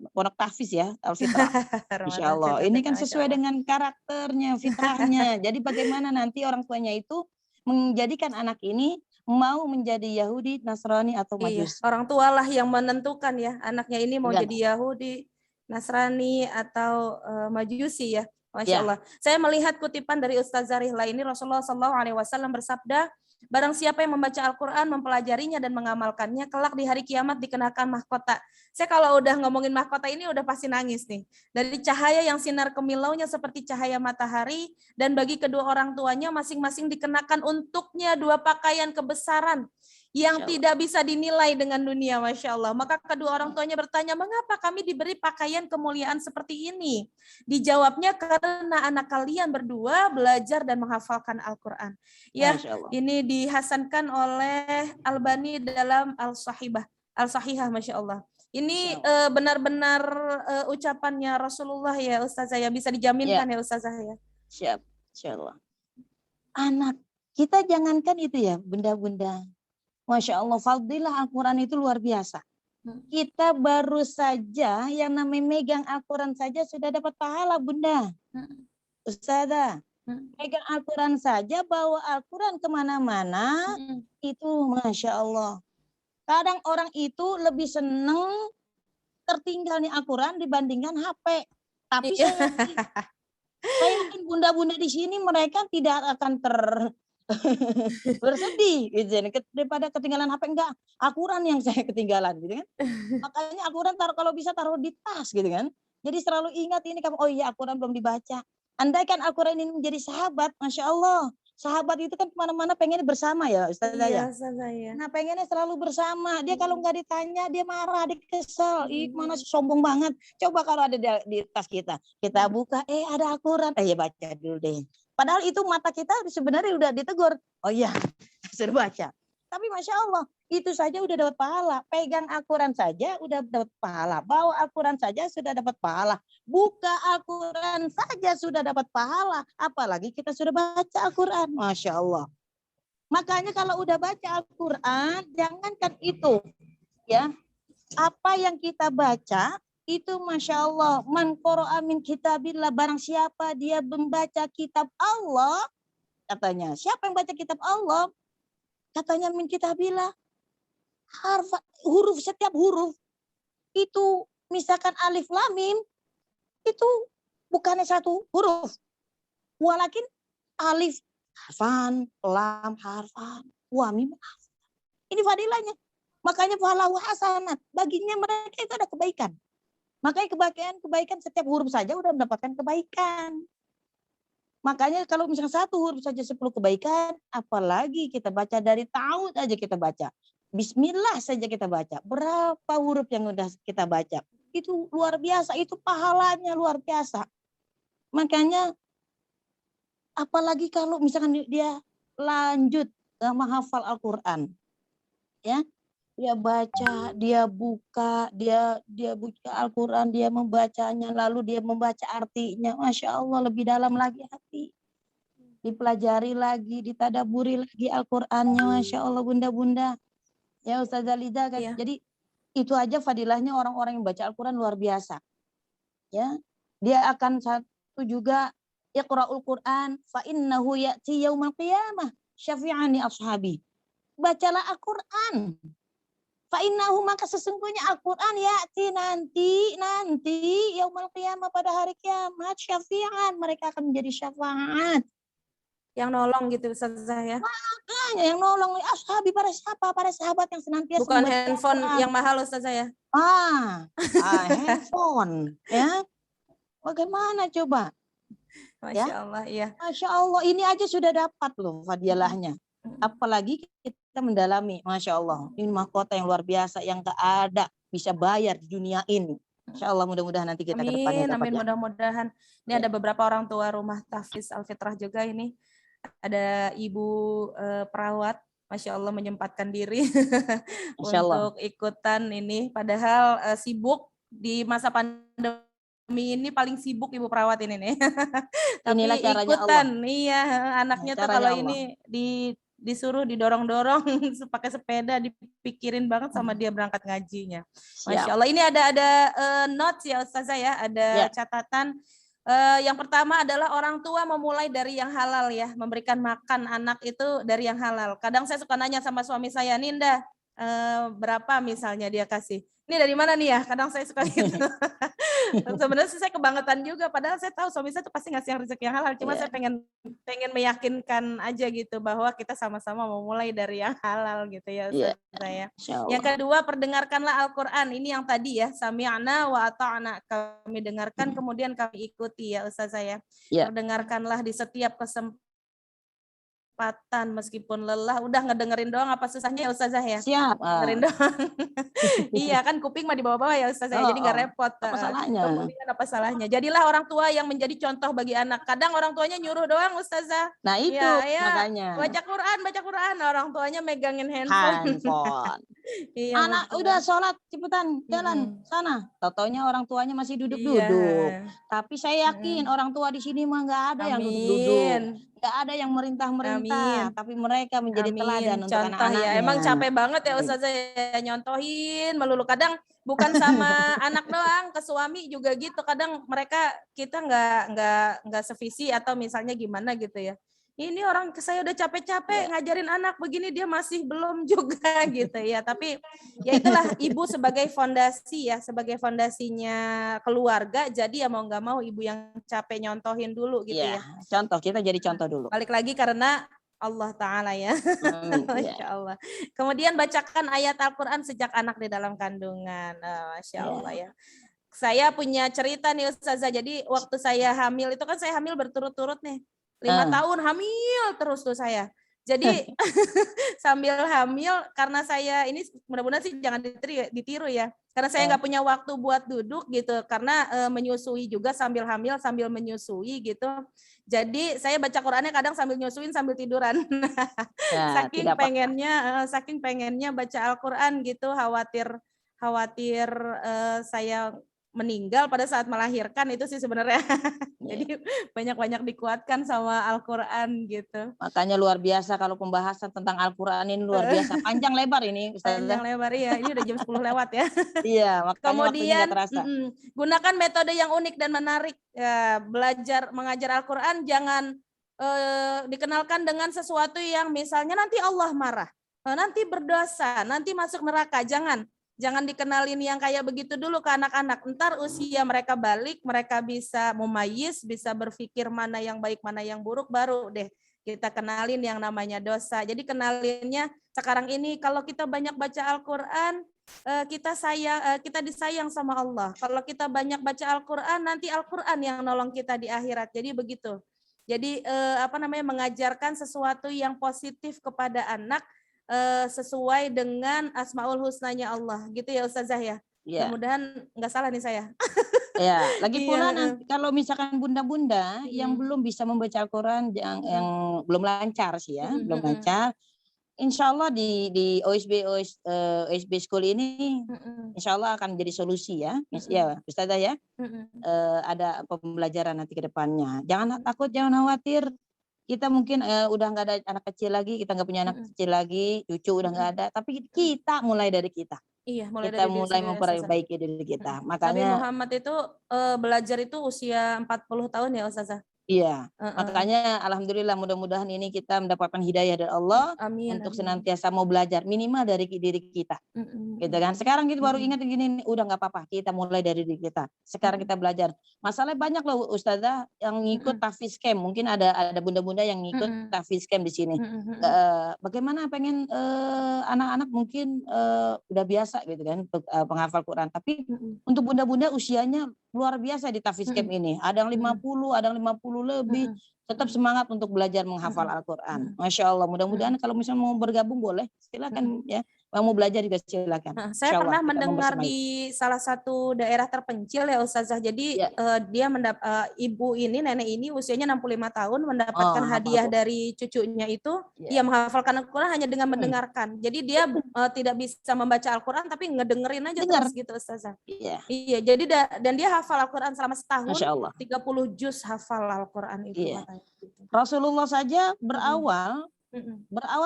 pondok tahfiz ya, Al-Fitrah. Insya Allah. Ini kan sesuai dengan karakternya, fitrahnya. Jadi bagaimana nanti orang tuanya itu menjadikan anak ini mau menjadi Yahudi, Nasrani atau Iya, Majusi. orang tua lah yang menentukan ya, anaknya ini mau Iya. jadi Yahudi, Nasrani atau Majusi ya. Masya Ya. Allah. Saya melihat kutipan dari Ustazah Rihla ini, Rasulullah SAW bersabda, barang siapa yang membaca Al-Quran, mempelajarinya dan mengamalkannya, kelak di hari kiamat dikenakan mahkota. Saya kalau udah ngomongin mahkota ini udah pasti nangis nih. Dari cahaya yang sinar kemilaunya seperti cahaya matahari, dan bagi kedua orang tuanya masing-masing dikenakan untuknya 2 pakaian kebesaran yang tidak bisa dinilai dengan dunia, Masya Allah. Maka kedua orang tuanya bertanya, mengapa kami diberi pakaian kemuliaan seperti ini? Dijawabnya, karena anak kalian berdua belajar dan menghafalkan Al-Quran. Ya, ini dihasankan oleh Albani dalam Al-Sahihah, Masya Allah. Ini benar-benar ucapannya Rasulullah ya Ustazah, ya bisa dijaminkan ya Ustazah ya. Siap, Insya Allah. Anak kita jangankan itu ya, benda-benda. Masya Allah, fadilah Al-Quran itu luar biasa. Kita baru saja yang namanya megang Al-Quran saja sudah dapat pahala, Bunda. Ustazah, megang Al-Quran saja, bawa Al-Quran kemana-mana, itu Masya Allah. Kadang orang itu lebih seneng tertinggalnya Al-Quran dibandingkan HP. Tapi saya yakin bunda-bunda di sini mereka tidak akan bersedih gitu, daripada ketinggalan HP. Enggak, Al-Quran yang saya ketinggalan gitu kan. Makanya Al-Quran kalau bisa taruh di tas gitu kan. Jadi selalu ingat ini kamu, oh iya Al-Quran belum dibaca. Andaikan Al-Quran ini menjadi sahabat, Masya Allah. Sahabat itu kan kemana-mana pengen bersama ya Ustazah ya. Nah pengennya selalu bersama. Dia kalau nggak ditanya dia marah, dia kesel. Ih mana sombong banget. Coba kalau ada di tas kita buka, ada Al-Quran. Ya baca dulu deh. Padahal itu mata kita sebenarnya udah ditegur. Oh iya, suruh baca. Tapi Masya Allah, itu saja udah dapat pahala. Pegang Al-Quran saja udah dapat pahala. Bawa Al-Quran saja sudah dapat pahala. Buka Al-Quran saja sudah dapat pahala. Apalagi kita sudah baca Al-Quran. Masya Allah. Makanya kalau udah baca Al-Quran, jangankan itu. Ya, apa yang kita baca, itu Masya Allah. Man qara'a min kitabillah, barang siapa dia membaca kitab Allah, katanya. Siapa yang baca kitab Allah? Katanya min kitabillah. Huruf, setiap huruf. Itu misalkan alif lam mim, itu bukannya satu huruf. Walakin alif harfan, lam harfan, wa mim harfan. Ini fadilahnya. Makanya falahu hasanat. Baginya mereka itu ada kebaikan. Makanya kebaikan setiap huruf saja udah mendapatkan kebaikan. Makanya kalau misalnya satu huruf saja 10 kebaikan, apalagi kita baca dari ta'awud aja kita baca. Bismillah saja kita baca. Berapa huruf yang udah kita baca? Itu luar biasa, itu pahalanya luar biasa. Makanya apalagi kalau misalkan dia lanjut menghafal Al-Quran. Ya. Dia baca, dia buka Al-Quran, dia membacanya, lalu dia membaca artinya. Masya Allah, lebih dalam lagi hati. Dipelajari lagi, ditadaburi lagi Al-Qurannya. Masya Allah, bunda-bunda. Ya Ustazah Liza, kan? Iya. Jadi itu aja fadilahnya orang-orang yang baca Al-Quran luar biasa. Ya, dia akan satu juga, Iqra'ul Quran, fa innahu ya'ti yaumal qiyamah syafi'ani ashabi. Bacalah Al-Quran. Fa'innahu, maka sesungguhnya Al-Quran ya'ti nanti yaumal qiyamah, pada hari kiamat, syafi'an, mereka akan menjadi syafaat. yang nolong gitu Ustazah ya. Makanya yang nolong ashabi para sahabat yang senantiasa Bukan membaca handphone Al-Quran. yang mahal Ustazah ya. Handphone ya. Bagaimana coba? Masya Allah, iya. Masya Allah, ini aja sudah dapat loh fadilahnya. Apalagi kita mendalami, Masya Allah. Ini mahkota yang luar biasa yang gak ada bisa bayar di dunia ini. Insya Allah mudah-mudahan nanti kita ke depannya Amin, dapat amin ya. mudah-mudahan. Ini Ya. ada beberapa orang tua rumah tahfiz Al-Fitrah juga ini. Ada ibu perawat, Masya Allah menyempatkan diri Masya Allah. untuk ikutan ini. Padahal sibuk di masa pandemi ini paling sibuk ibu perawat ini nih. Tapi Inilah caranya ikutan, Allah. iya anaknya tuh Caranya kalau Allah. ini disuruh didorong-dorong pakai sepeda dipikirin banget sama dia berangkat ngajinya. Masya Siap. Allah. Ini ada notes ya Ustazah ya, ada Ya. catatan. Yang pertama adalah orang tua memulai dari yang halal ya, memberikan makan anak itu dari yang halal. Kadang saya suka nanya sama suami saya, Ninda, berapa misalnya dia kasih. Ini dari mana nih ya? Kadang saya suka gitu. Sebenarnya sih saya kebangetan juga, padahal saya tahu suami saya tuh pasti ngasih yang rezeki yang halal. Cuma Iya. saya pengen meyakinkan aja gitu bahwa kita sama-sama memulai dari yang halal gitu ya Iya. Ustaz saya. Insya Allah. Yang kedua, perdengarkanlah Al-Qur'an. Ini yang tadi ya, sami'na wa ata'na. Kami dengarkan kemudian kami ikuti ya Ustaz saya. Iya. Perdengarkanlah di setiap kesempatan meskipun lelah. Udah ngedengerin doang apa susahnya ya Ustazah ya? Siap. Dengerin doang. Iya kan kuping mah di bawah-bawah ya Ustazah, jadi nggak repot. Apa salahnya? Kemudian apa salahnya? Jadilah orang tua yang menjadi contoh bagi anak. Kadang orang tuanya nyuruh doang Ustazah. Nah itu Ya, makanya. baca Quran. Orang tuanya megangin handphone. Handphone. Iya, Anak betul. udah sholat cepetan jalan sana. Tau-taunya orang tuanya masih duduk-duduk. Iya. Tapi saya yakin orang tua di sini mah nggak ada yang duduk-duduk, nggak ada yang merintah-merintah. Amin. Tapi mereka menjadi teladan untuk Contoh anak-anaknya. ya, emang capek banget ya Ustazah ya, nyontohin melulu. Kadang bukan sama anak doang, ke suami juga gitu. Kadang kita nggak sevisi atau misalnya gimana gitu ya. Ini orang saya udah capek-capek ngajarin anak begini dia masih belum juga gitu ya. Tapi ya itulah ibu sebagai fondasi ya, sebagai fondasinya keluarga. Jadi ya mau nggak mau ibu yang capek nyontohin dulu gitu ya. Contoh, kita jadi contoh dulu. Balik lagi karena Allah Ta'ala ya. Amin. Masya Allah. Kemudian bacakan ayat Al-Quran sejak anak di dalam kandungan. Masya Allah ya. Saya punya cerita nih Ustazah. Jadi waktu saya hamil itu kan saya hamil berturut-turut nih. 5 tahun hamil terus tuh saya. Jadi sambil hamil karena saya ini mudah-mudahan sih jangan ditiru ya. Karena saya nggak punya waktu buat duduk gitu. Karena menyusui juga sambil hamil sambil menyusui gitu. Jadi saya baca Qurannya kadang sambil nyusuin sambil tiduran. Saking pengennya baca Al-Quran gitu, khawatir saya meninggal pada saat melahirkan itu sih sebenarnya. Jadi banyak-banyak dikuatkan sama Al-Quran gitu. Makanya luar biasa kalau pembahasan tentang Al-Quran ini luar biasa. Panjang lebar ini Ustazah. Panjang lebar ya, ini udah jam 10 lewat ya. Iya, makanya kemudian nggak terasa. Gunakan metode yang unik dan menarik. Ya, mengajar Al-Quran jangan dikenalkan dengan sesuatu yang misalnya nanti Allah marah, nanti berdosa, nanti masuk neraka. Jangan dikenalin yang kayak begitu dulu ke anak-anak. Ntar usia mereka balik, mereka bisa mumayyiz, bisa berpikir mana yang baik, mana yang buruk, baru deh kita kenalin yang namanya dosa. Jadi kenalinnya sekarang ini kalau kita banyak baca Al-Quran, kita disayang sama Allah. Kalau kita banyak baca Al-Quran, nanti Al-Quran yang nolong kita di akhirat. Jadi begitu. Jadi mengajarkan sesuatu yang positif kepada anak, sesuai dengan Asmaul Husnanya Allah gitu ya Ustazah ya. Mudah-mudahan nggak salah nih saya. Ya, lagi pula nanti kalau misalkan bunda-bunda yang belum bisa membaca Al-Quran yang belum lancar sih ya, belum lancar. Insya Allah di OSB School ini insya Allah akan menjadi solusi ya. Ya, Ustazah ya. Ada pembelajaran nanti ke depannya. Jangan takut, jangan khawatir. Kita mungkin udah nggak ada anak kecil lagi, kita nggak punya anak kecil lagi, cucu udah nggak ada, tapi kita mulai dari kita. Iya, kita mulai memperbaiki diri kita. Makanya Nabi Muhammad itu belajar itu usia 40 tahun ya Ustazah. Iya, Heeh. makanya alhamdulillah mudah-mudahan ini kita mendapatkan hidayah dari Allah Amin, untuk amin. senantiasa mau belajar minimal dari diri kita. Gitu kan. Sekarang kita baru ingat gini, udah nggak apa-apa, kita mulai dari diri kita. Sekarang kita belajar. Masalahnya banyak loh ustazah yang ngikut tahfiz camp. Mungkin ada bunda-bunda yang ngikut tahfiz camp di sini. Bagaimana pengen anak-anak mungkin udah biasa gitu kan penghafal Quran. Tapi untuk bunda-bunda usianya luar biasa di tahfiz camp ini. Ada yang 50, ada yang 50 lebih. Tetap semangat untuk belajar menghafal Al-Quran. Masya Allah. Mudah-mudahan kalau misalnya mau bergabung boleh. Silakan ya. Mau belajar juga silakan. Saya Insya Allah pernah kita mendengar membersamai. di salah satu daerah terpencil ya Ustazah. Jadi Ya. dia ibu ini, nenek ini usianya 65 tahun mendapatkan hafal hadiah Quran. dari cucunya itu, Ya. ia menghafalkan Al-Quran hanya dengan mendengarkan. Jadi dia tidak bisa membaca Al-Quran tapi ngedengerin aja Dengar. terus gitu Ustazah. Iya. Iya, jadi dan dia hafal Al-Quran selama setahun, Masya Allah. 30 juz hafal Al-Quran itu Iya. katanya. Gitu. Rasulullah saja berawal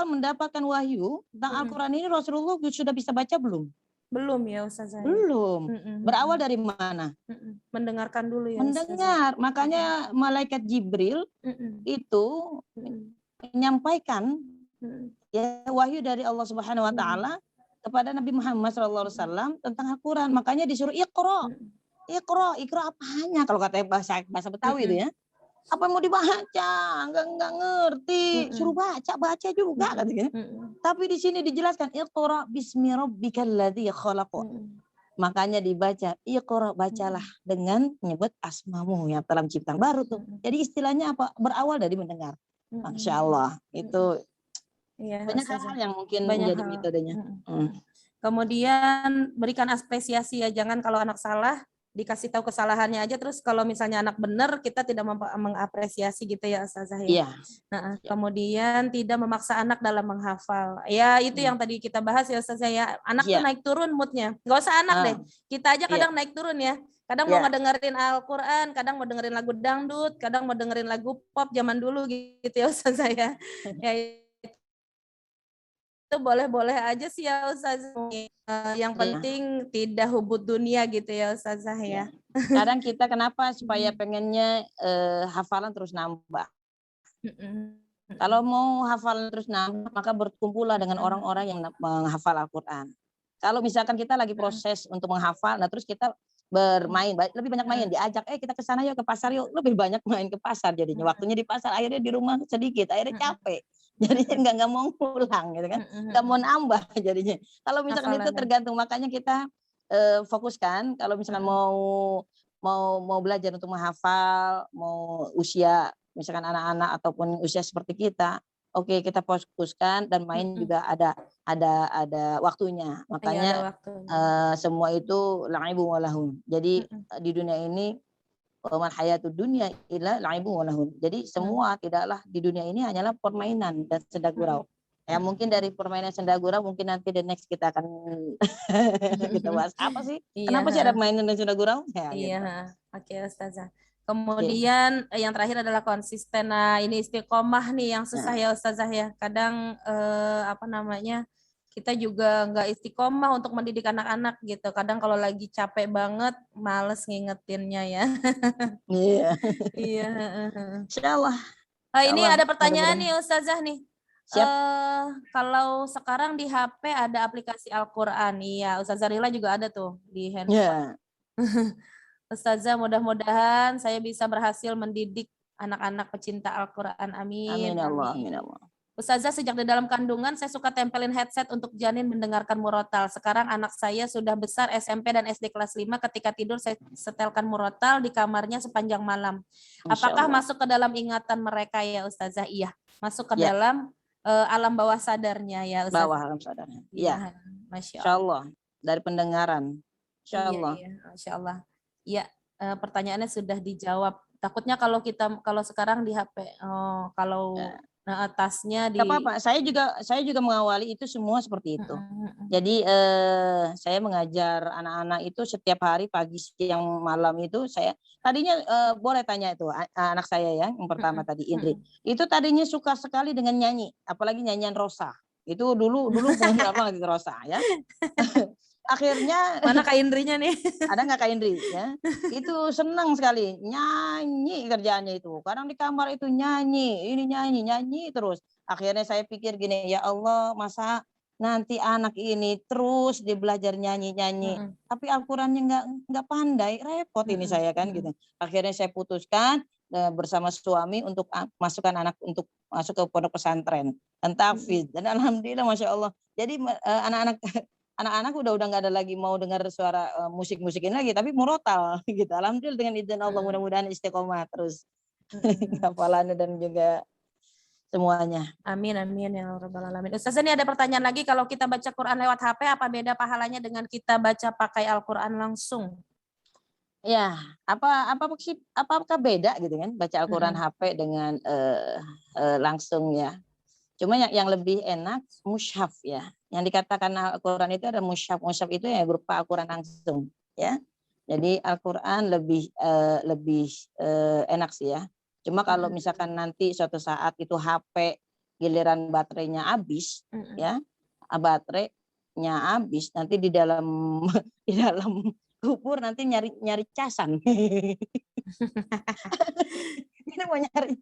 mendapatkan wahyu tentang Al-Quran ini Rasulullah sudah bisa baca belum? Belum ya Ustazah. Belum. Berawal dari mana? Mendengarkan dulu ya Mendengar. Makanya malaikat Jibril itu menyampaikan ya wahyu dari Allah Subhanahu wa taala kepada Nabi Muhammad SAW tentang Al-Quran. Makanya disuruh Iqra. Iqra apanya kalau kata bahasa Betawi itu ya. Apa yang mau dibaca? Enggak ngerti. Suruh baca juga katanya. Tapi di sini dijelaskan Iqra bismi rabbikal ladzi khalaq. Makanya dibaca Iqra, bacalah dengan menyebut asmamu yang telah menciptakan. Baru tuh. Jadi istilahnya apa? Berawal dari mendengar. Masya Allah. Itu banyak hal yang mungkin menjadi metodenya. Kemudian berikan apresiasi ya, jangan kalau anak salah dikasih tahu kesalahannya aja, terus kalau misalnya anak benar kita tidak mengapresiasi gitu ya Ustazah ya. Iya. Nah, kemudian tidak memaksa anak dalam menghafal. Ya itu yang tadi kita bahas ya Ustazah ya. Anak tuh naik turun moodnya. Nggak usah anak deh. Kita aja kadang naik turun ya. Kadang mau ngedengerin Al-Quran, kadang mau dengerin lagu dangdut, kadang mau dengerin lagu pop zaman dulu gitu ya Ustazah ya. Ya itu boleh-boleh aja sih ya Ustazah. Yang penting tidak hubud dunia gitu ya Ustazah ya. Kadang kita kenapa supaya pengennya hafalan terus nambah. Kalau mau hafalan terus nambah maka berkumpullah dengan orang-orang yang menghafal Al-Quran. Kalau misalkan kita lagi proses untuk menghafal, nah terus kita bermain, lebih banyak main, diajak, kita ke sana yuk, ke pasar yuk, lebih banyak main ke pasar jadinya. Waktunya di pasar, akhirnya di rumah sedikit, akhirnya capek. Jadinya nggak mau pulang gitu kan, nggak mau nambah jadinya. Kalau misalkan itu tergantung, makanya kita fokuskan kalau misalkan mau belajar untuk menghafal, mau usia misalkan anak-anak ataupun usia seperti kita, oke kita fokuskan dan main juga ada waktunya. Makanya semua itu la'ibu walahun. Jadi di dunia ini man hayatud dunya illa la'ibu walahun. Jadi semua tidaklah di dunia ini hanyalah permainan dan senda gurau. Ya mungkin dari permainan senda gurau mungkin nanti the next kita akan kita bahas apa sih? Kenapa sih ada permainan dan senda gurau? Ya, iya, oke Ustazah. Kemudian yang terakhir adalah konsisten. Nah, ini istiqomah nih yang susah ya Ustazah ya. Kadang kita juga nggak istiqomah untuk mendidik anak-anak gitu. Kadang kalau lagi capek banget, males ngingetinnya ya. Iya. Iya. Insyaallah. Ini ada pertanyaan nih Ustazah nih. Siap. Kalau sekarang di HP ada aplikasi Al-Quran. Iya, Ustazah Rila juga ada tuh di handphone. Ustazah, mudah-mudahan saya bisa berhasil mendidik anak-anak pecinta Al-Quran. Amin. Amin Allah, amin Allah. Ustazah, sejak di dalam kandungan saya suka tempelin headset untuk janin mendengarkan murotal. Sekarang anak saya sudah besar SMP dan SD kelas 5. Ketika tidur saya setelkan murotal di kamarnya sepanjang malam. Apakah masuk ke dalam ingatan mereka ya Ustazah? Iya, masuk ke dalam alam bawah sadarnya ya Ustazah. Bawah alam sadarnya. Iya. Masya Allah. Insya Allah. Dari pendengaran. Insya Allah. Iya, Insya Allah. Ya, pertanyaannya sudah dijawab. Takutnya kalau sekarang di HP, kalau tasnya di. Gak apa-apa. Saya juga mengawali itu semua seperti itu. Jadi saya mengajar anak-anak itu setiap hari pagi, siang, malam itu saya. Tadinya boleh tanya itu anak saya ya, yang pertama tadi Indri. Itu tadinya suka sekali dengan nyanyi, apalagi nyanyian Rosa. Itu dulu berapa lagi Rosa ya. akhirnya Mana Kak Indrinya nih? ada nggak Kak Indri ya? Itu senang sekali nyanyi kerjaannya itu. Kadang di kamar itu nyanyi, ini nyanyi terus. Akhirnya saya pikir gini, ya Allah, masa nanti anak ini terus dia belajar nyanyi-nyanyi, Mm-mm. tapi Al-Qur'annya nggak pandai, repot ini Mm-mm. saya kan Mm-mm. gitu. Akhirnya saya putuskan bersama suami untuk masukkan anak untuk masuk ke pondok pesantren dan tahfiz. Dan alhamdulillah masya Allah. Jadi anak-anak udah nggak ada lagi mau dengar suara musik-musik ini lagi, tapi murotal gitu. Alhamdulillah dengan izin Allah, mudah-mudahan istiqomah terus hafalannya dan juga semuanya. Amin amin ya rabbal alamin. Ustazah, ini ada pertanyaan lagi, kalau kita baca Quran lewat HP apa beda pahalanya dengan kita baca pakai Al-Qur'an langsung? Ya, apakah beda gitu kan baca Al-Qur'an HP dengan langsung ya. Cuma yang lebih enak mushaf ya. Yang dikatakan Al-Qur'an itu ada mushaf. Mushaf itu ya berupa Al-Qur'an langsung ya. Jadi Al-Qur'an lebih enak sih ya. Cuma kalau misalkan nanti suatu saat itu HP giliran baterainya habis ya, baterainya habis, nanti di dalam di dalam kubur nanti nyari casan. Ini mau nyari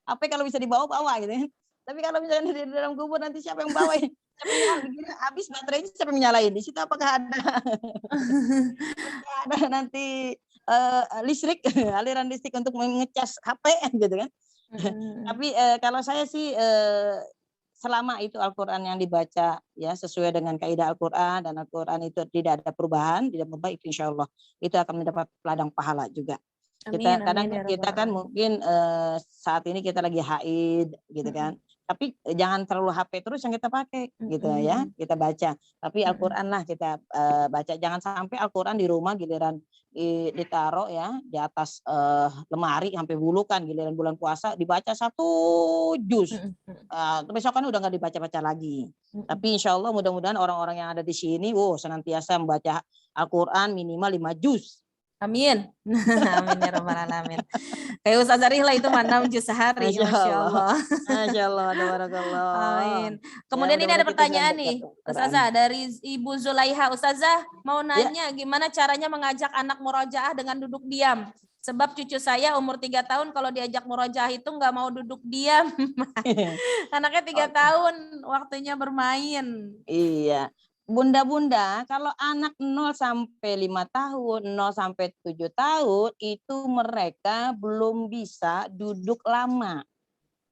HP kalau bisa dibawa gitu ya. Tapi kalau misalnya di dalam kubur nanti siapa yang bawa? Siapa yang habis baterainya, siapa yang nyalain? Di situ apakah ada nanti listrik, aliran listrik untuk mengecas HP gitu kan? Tapi kalau saya sih selama itu Al-Qur'an yang dibaca ya sesuai dengan kaidah Al-Qur'an, dan Al-Qur'an itu tidak ada perubahan, tidak berubah, insya Allah itu akan mendapat ladang pahala juga. Kita kadang kita kan mungkin saat ini kita lagi haid gitu kan, tapi jangan terlalu HP terus yang kita pakai gitu ya, kita baca. Tapi Al-Qur'an lah kita baca, jangan sampai Al-Qur'an di rumah giliran ditaruh ya di atas lemari sampai bulukan, giliran bulan puasa dibaca 1 juz. Besok kan udah nggak dibaca-baca lagi. Tapi insya Allah mudah-mudahan orang-orang yang ada di sini senantiasa membaca Al-Qur'an minimal 5 juz. Amin. Amin ya rabbal alamin. Kayak Ustazah Rihla itu 6 juz sehari, Masya Allah. Masya Allah, tabarakallah. Amin. Kemudian ini ada pertanyaan nih, Ustazah, dari Ibu Zulaiha. Ustazah mau nanya gimana caranya mengajak anak murojaah dengan duduk diam. Sebab cucu saya umur 3 tahun kalau diajak murojaah itu nggak mau duduk diam. Anaknya 3 tahun, waktunya bermain. Iya. Bunda-bunda, kalau anak 0 sampai 5 tahun, 0 sampai 7 tahun itu mereka belum bisa duduk lama.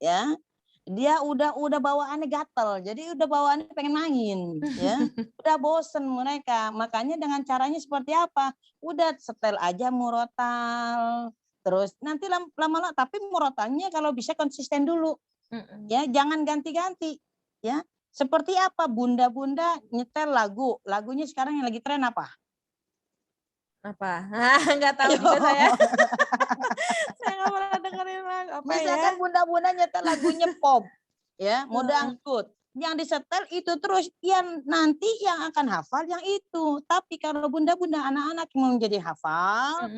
Ya. Dia udah bawaannya gatel. Jadi udah bawaannya pengen main, ya. Udah bosen mereka. Makanya dengan caranya seperti apa? Udah setel aja murotal. Terus nanti lama-lama, tapi murotalnya kalau bisa konsisten dulu. Ya, jangan ganti-ganti, ya. Seperti apa bunda-bunda nyetel lagu. Lagunya sekarang yang lagi tren apa? Apa? Enggak tahu juga saya. Saya nggak pernah dengerin lagu. Apa misalkan ya? bunda-bunda nyetel lagunya pop, ya, mau dangdut. Yang disetel itu terus, yang nanti yang akan hafal yang itu. Tapi kalau bunda-bunda anak-anak yang mau menjadi hafal,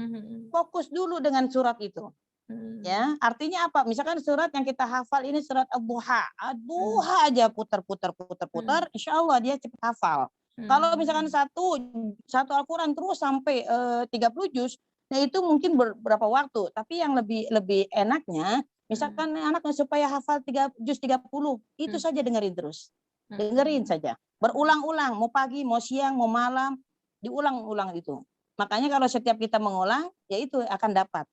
fokus dulu dengan surat itu. Ya, artinya apa? Misalkan surat yang kita hafal ini surat Ad-Duha. Ad-Duha aja putar-putar, insya Allah dia cepat hafal. Kalau misalkan satu Al-Qur'an terus sampai 30 juz, nah itu mungkin beberapa waktu. Tapi yang lebih enaknya, misalkan anaknya supaya hafal 3 juz 30, itu saja dengerin terus. Dengerin saja. Berulang-ulang, mau pagi, mau siang, mau malam, diulang-ulang itu. Makanya kalau setiap kita mengulang, ya itu akan dapat.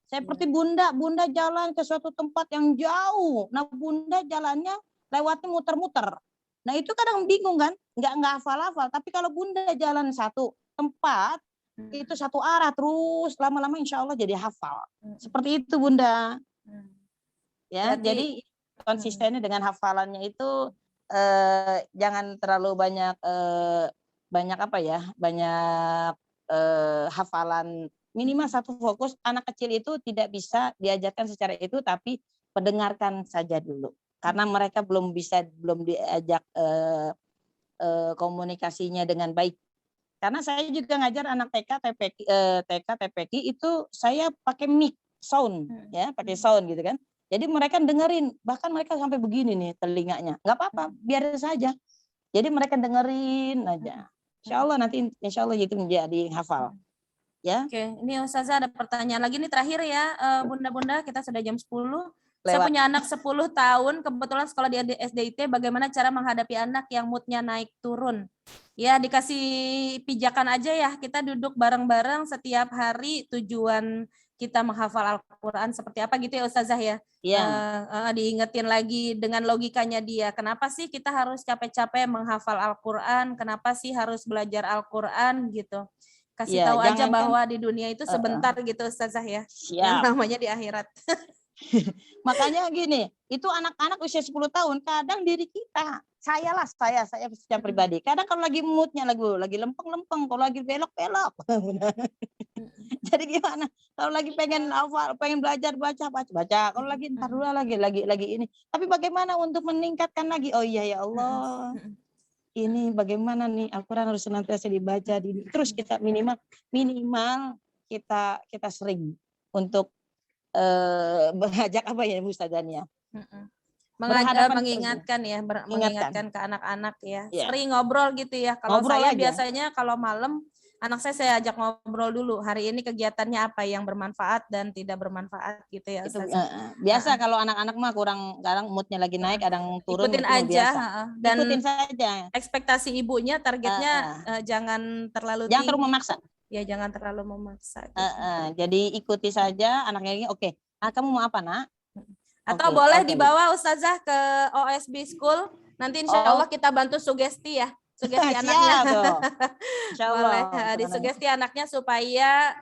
Seperti bunda jalan ke suatu tempat yang jauh. Nah, bunda jalannya lewatnya muter-muter. Nah, itu kadang bingung kan? Nggak hafal-hafal. Tapi kalau bunda jalan satu tempat, itu satu arah terus, lama-lama insya Allah jadi hafal. Seperti itu bunda. Ya, jadi konsistennya dengan hafalannya itu jangan terlalu banyak hafalan. Minimal satu fokus. Anak kecil itu tidak bisa diajarkan secara itu, tapi mendengarkan saja dulu. Karena mereka belum diajak komunikasinya dengan baik. Karena saya juga ngajar anak TK, TPK itu saya pakai mic sound, ya, pakai sound gitu kan. Jadi mereka dengerin, bahkan mereka sampai begini nih telinganya. Nggak apa-apa, biarin saja. Jadi mereka dengerin aja. Insya Allah nanti insya Allah itu menjadi hafal. Ya, Oke, ini Ustazah ada pertanyaan lagi nih terakhir ya, Bunda-bunda, kita sudah jam 10. Saya lewat. punya anak 10 tahun, kebetulan sekolah di SDIT, bagaimana cara menghadapi anak yang moodnya naik turun? Ya, dikasih pijakan aja ya, kita duduk bareng-bareng setiap hari, tujuan kita menghafal Al-Quran seperti apa gitu ya Ustazah ya? Ya, Diingetin lagi dengan logikanya dia, kenapa sih kita harus capek-capek menghafal Al-Quran, kenapa sih harus belajar Al-Quran gitu? Kasih ya, tahu aja jangankan bahwa di dunia itu sebentar gitu Ustazah ya, yang siap. namanya di akhirat. Makanya gini, itu anak-anak usia 10 tahun, kadang diri kita, saya secara pribadi, kadang kalau lagi moodnya lagi lempeng-lempeng, kalau lagi belok-belok. Jadi gimana? Kalau lagi pengen hafal, pengen belajar baca. Kalau lagi ntar dulu lagi ini. Tapi bagaimana untuk meningkatkan lagi? Oh iya ya Allah. Ini bagaimana nih Al-Quran harus senantiasa dibaca, terus kita minimal kita sering untuk mengajak apa ya Ustazania? Berhadapan Mengingatkan ya, mengingatkan ke anak-anak ya. Ya. Sering ngobrol gitu ya. Kalau Ngobrol saya aja. biasanya kalau malam anak saya ajak ngobrol dulu. Hari ini kegiatannya apa yang bermanfaat dan tidak bermanfaat gitu ya Itu, Ustazah. biasa kalau anak-anak mah kadang moodnya lagi naik, kadang turun. Ikutin itu mah aja. biasa. Dan Ikutin saja. ekspektasi ibunya targetnya jangan terlalu Jangan tinggi. terlalu memaksa. Ya jangan terlalu memaksa. Gitu. Jadi ikuti saja anaknya ini. Oke. Kamu mau apa nak? Atau Oke, boleh oke. dibawa Ustazah ke OSB School. Nanti insya Allah kita bantu sugesti ya. Sugesti anaknya. Insya Allah. Boleh disugesti anaknya supaya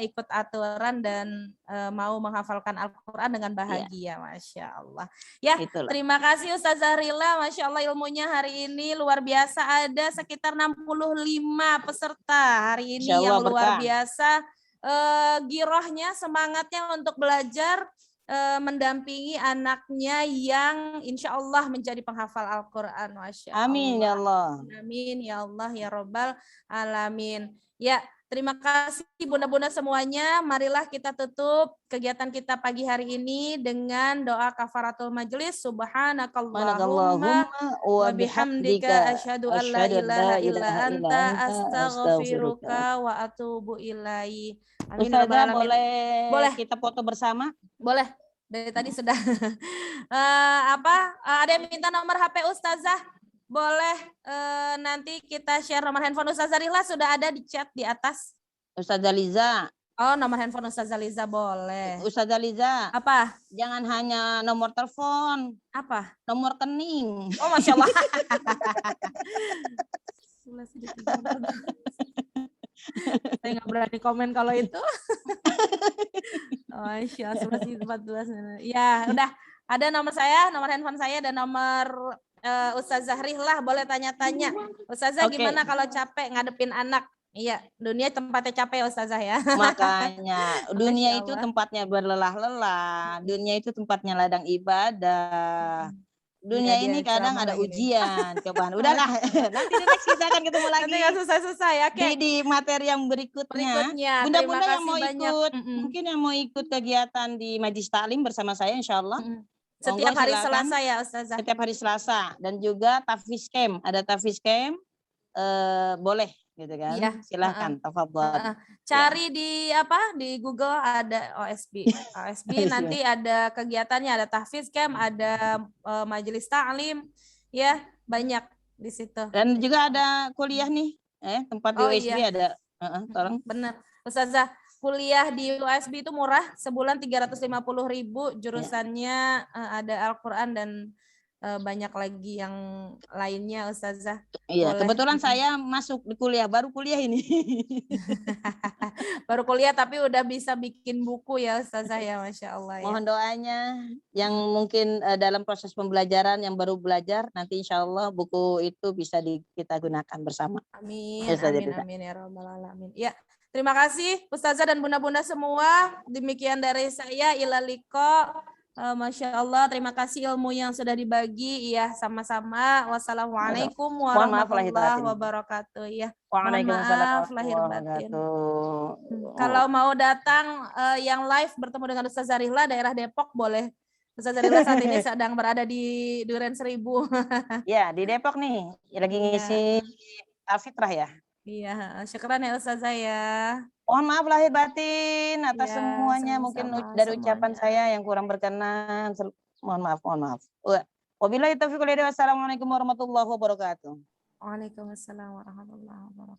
ikut aturan dan mau menghafalkan Al-Quran dengan bahagia. Masya Allah. Ya, Itulah. terima kasih Ustazah Rila. Masya Allah ilmunya hari ini luar biasa. Ada sekitar 65 peserta hari ini Insya Allah yang luar berkah. biasa. Girohnya, semangatnya untuk belajar, mendampingi anaknya yang insya Allah menjadi penghafal Al-Quran. Masya Allah. Amin ya Allah. Amin ya Allah ya Rabbal Alamin. Ya, terima kasih bunda-bunda semuanya. Marilah kita tutup kegiatan kita pagi hari ini dengan doa kafaratul majelis. Subhanakallahumma wa bihamdika asyhadu an la ilaha illa anta astaghfiruka wa atubu ilaihi. Amin. Ustazah boleh kita foto bersama? Boleh. Dari tadi sudah. Ada yang minta nomor HP Ustazah? Boleh nanti kita share nomor handphone Ustazah Rila, sudah ada di chat di atas. Ustazah Liza. Oh, nomor handphone Ustazah Liza boleh. Ustazah Liza. Apa? Jangan hanya nomor telepon. Apa? Nomor rekening. Oh, Masya Allah. Saya nggak berani komen kalau itu. Oh, Masya Allah, 14. Ya, udah. Ada nomor saya, nomor handphone saya, dan nomor Ustazah Rihlah. Boleh tanya-tanya. Ustazah gimana kalau capek ngadepin anak? Iya, dunia tempatnya capek Ustazah ya. Makanya, dunia itu tempatnya berlelah-lelah. Dunia itu tempatnya ladang ibadah. Dunia ini kadang ada ujian, cobaan. Udahlah, nanti next kita akan ketemu lagi. Nanti nggak selesai-selesai ya. Di materi yang berikutnya. Bunda-bunda yang mau ikut, mungkin yang mau ikut kegiatan di Majlis Taklim bersama saya, insya Allah. Setiap hari Selasa ya Ustazah. Setiap hari Selasa, dan juga Tafiz Camp. Ada Tafiz Camp, boleh gitu kan. Iya. Silahkan, tafadhol. Cari di Google ada OSB. OSB nanti ada kegiatannya, ada Tahfiz Camp, ada Majelis Taklim, ya banyak di situ. Dan juga ada kuliah nih, tempat di OSB iya. ada. Tolong. Benar, Ustazah. Kuliah di USB itu murah, sebulan 350.000, jurusannya ada Al-Quran dan banyak lagi yang lainnya Ustazah. Iya, boleh. Kebetulan saya masuk di kuliah, baru kuliah ini. Baru kuliah tapi udah bisa bikin buku ya Ustazah ya, Masya Allah ya. Mohon doanya yang mungkin dalam proses pembelajaran yang baru belajar, nanti insya Allah buku itu bisa kita gunakan bersama. Amin, amin ya Rabbal Alamin. Ya, terima kasih Ustazah dan bunda-bunda semua. Demikian dari saya, ilaliko. Masya Allah, terima kasih ilmu yang sudah dibagi. Iya, sama-sama. Wassalamualaikum warahmatullahi wabarakatuh. Ya, Waalaikumsalam lahir batin. Kalau mau datang yang live bertemu dengan Ustazah Rihla daerah Depok boleh. Ustazah Rihla saat ini sedang berada di Duren 1000. Ya, di Depok nih. Lagi ngisi Alfitrah ya. Iya, syukran ya Ustazah ya. Mohon maaf lahir batin atas Ya, semuanya. Mungkin sama-sama dari ucapan semuanya. saya yang kurang berkenan. Mohon maaf, mohon maaf. Wabillahi taufiq wal hidayah. Wassalamualaikum warahmatullahi wabarakatuh. Waalaikumsalam warahmatullahi wabarakatuh.